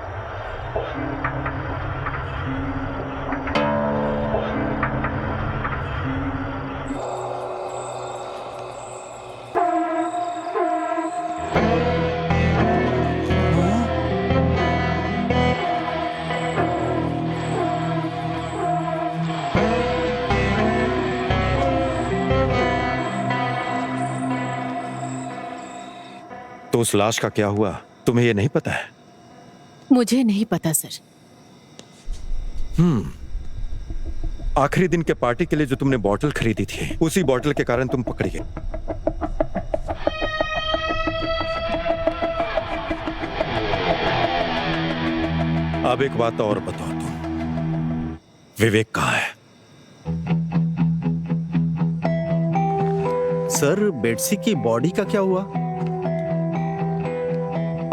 तो उस लाश का क्या हुआ, तुम्हें ये नहीं पता है? मुझे नहीं पता सर। आखिरी दिन के पार्टी के लिए जो तुमने बॉटल खरीदी थी, उसी बॉटल के कारण तुम पकड़ी गई। अब एक बात और बताओ, तुम विवेक कहाँ है? सर, बेटसी की बॉडी का क्या हुआ?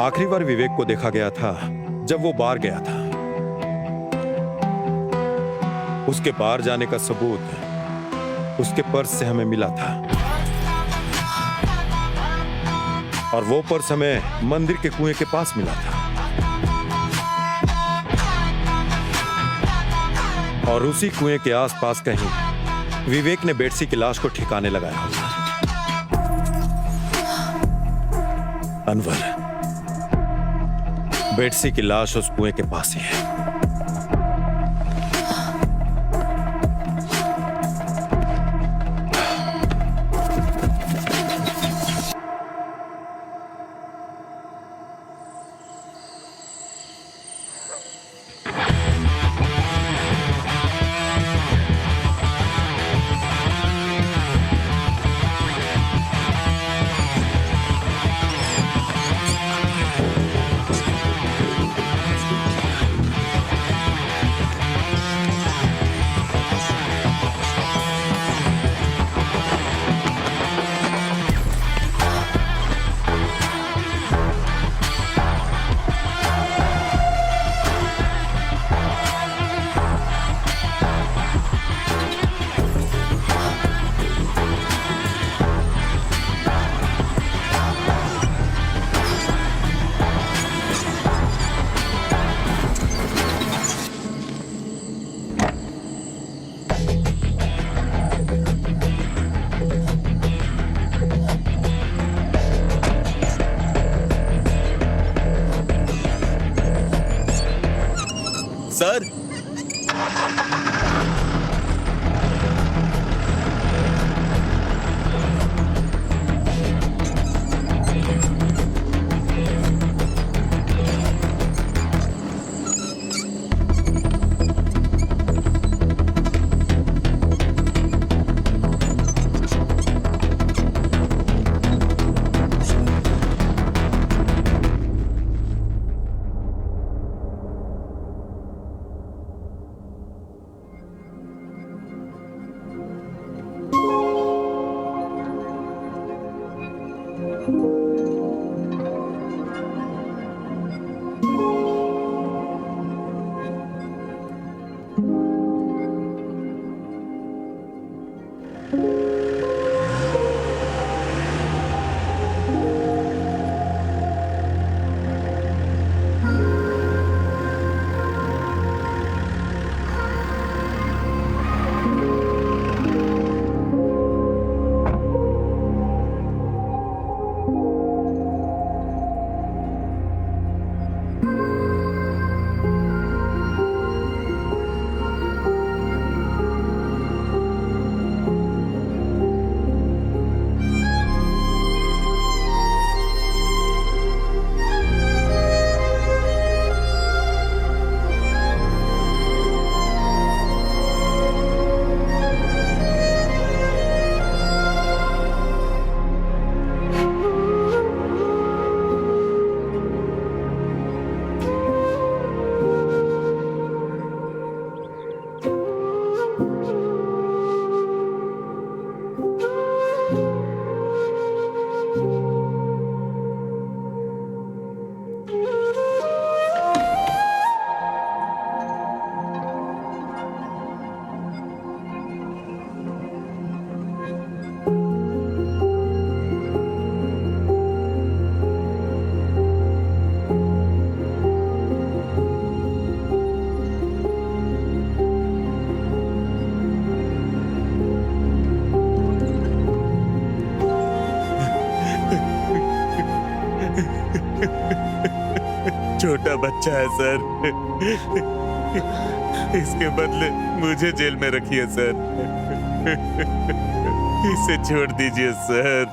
आखिरी बार विवेक को देखा गया था जब वो बार गया था। उसके बार जाने का सबूत उसके पर्स से हमें मिला था, और वो पर्स हमें मंदिर के कुएं के पास मिला था। और उसी कुएं के आसपास कहीं विवेक ने बेटसी की लाश को ठिकाने लगाया होगा। अनवर, बेटसी की लाश उस कुएं के पास ही है। सर। छोटा बच्चा है सर, इसके बदले मुझे जेल में रखिए सर, इसे छोड़ दीजिए सर।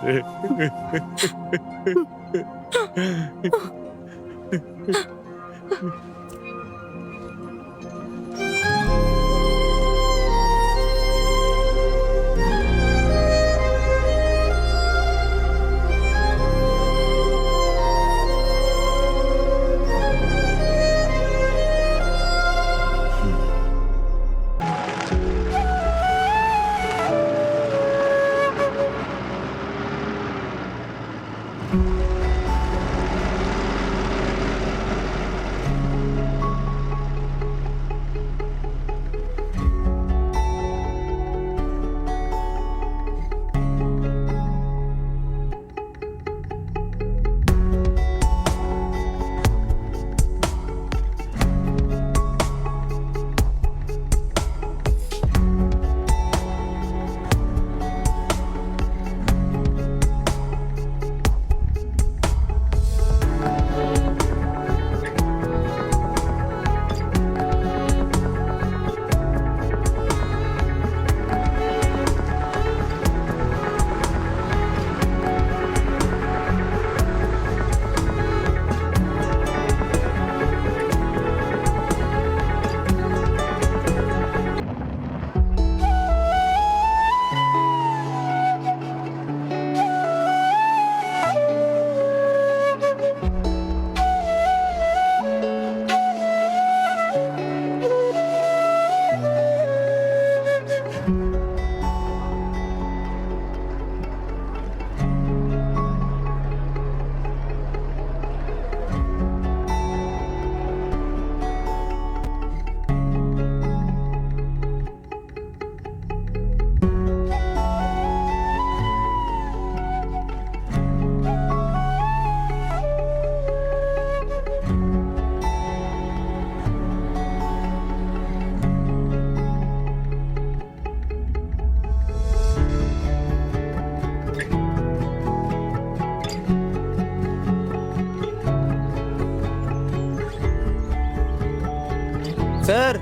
सर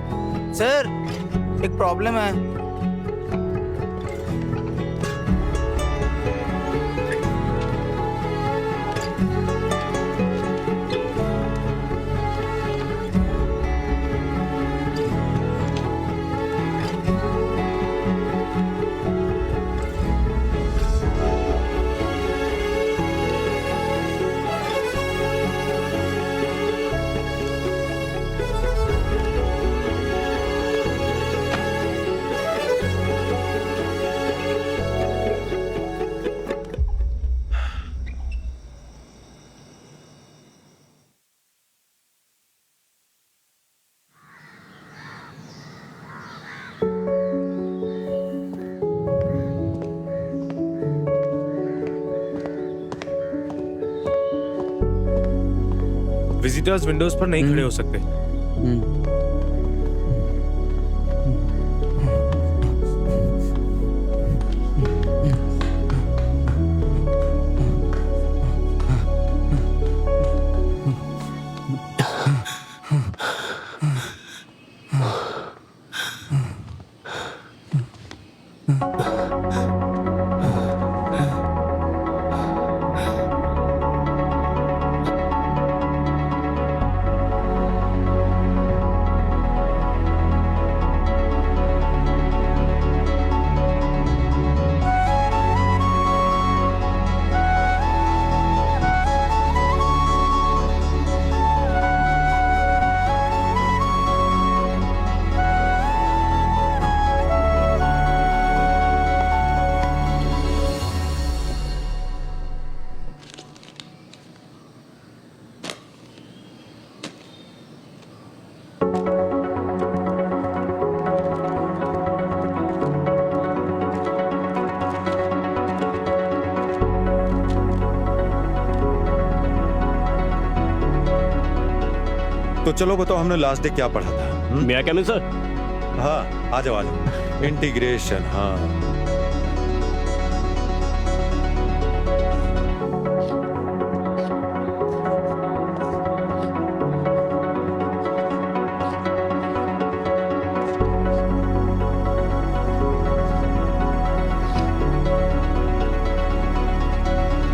सर एक प्रॉब्लम है। विजिटर्स विंडोज पर नहीं खड़े हो सकते। तो चलो बताओ, हमने लास्ट डे क्या पढ़ा था? मैं क्या मिल सर? हाँ, आ जाओ आ जाओ। इंटीग्रेशन, हाँ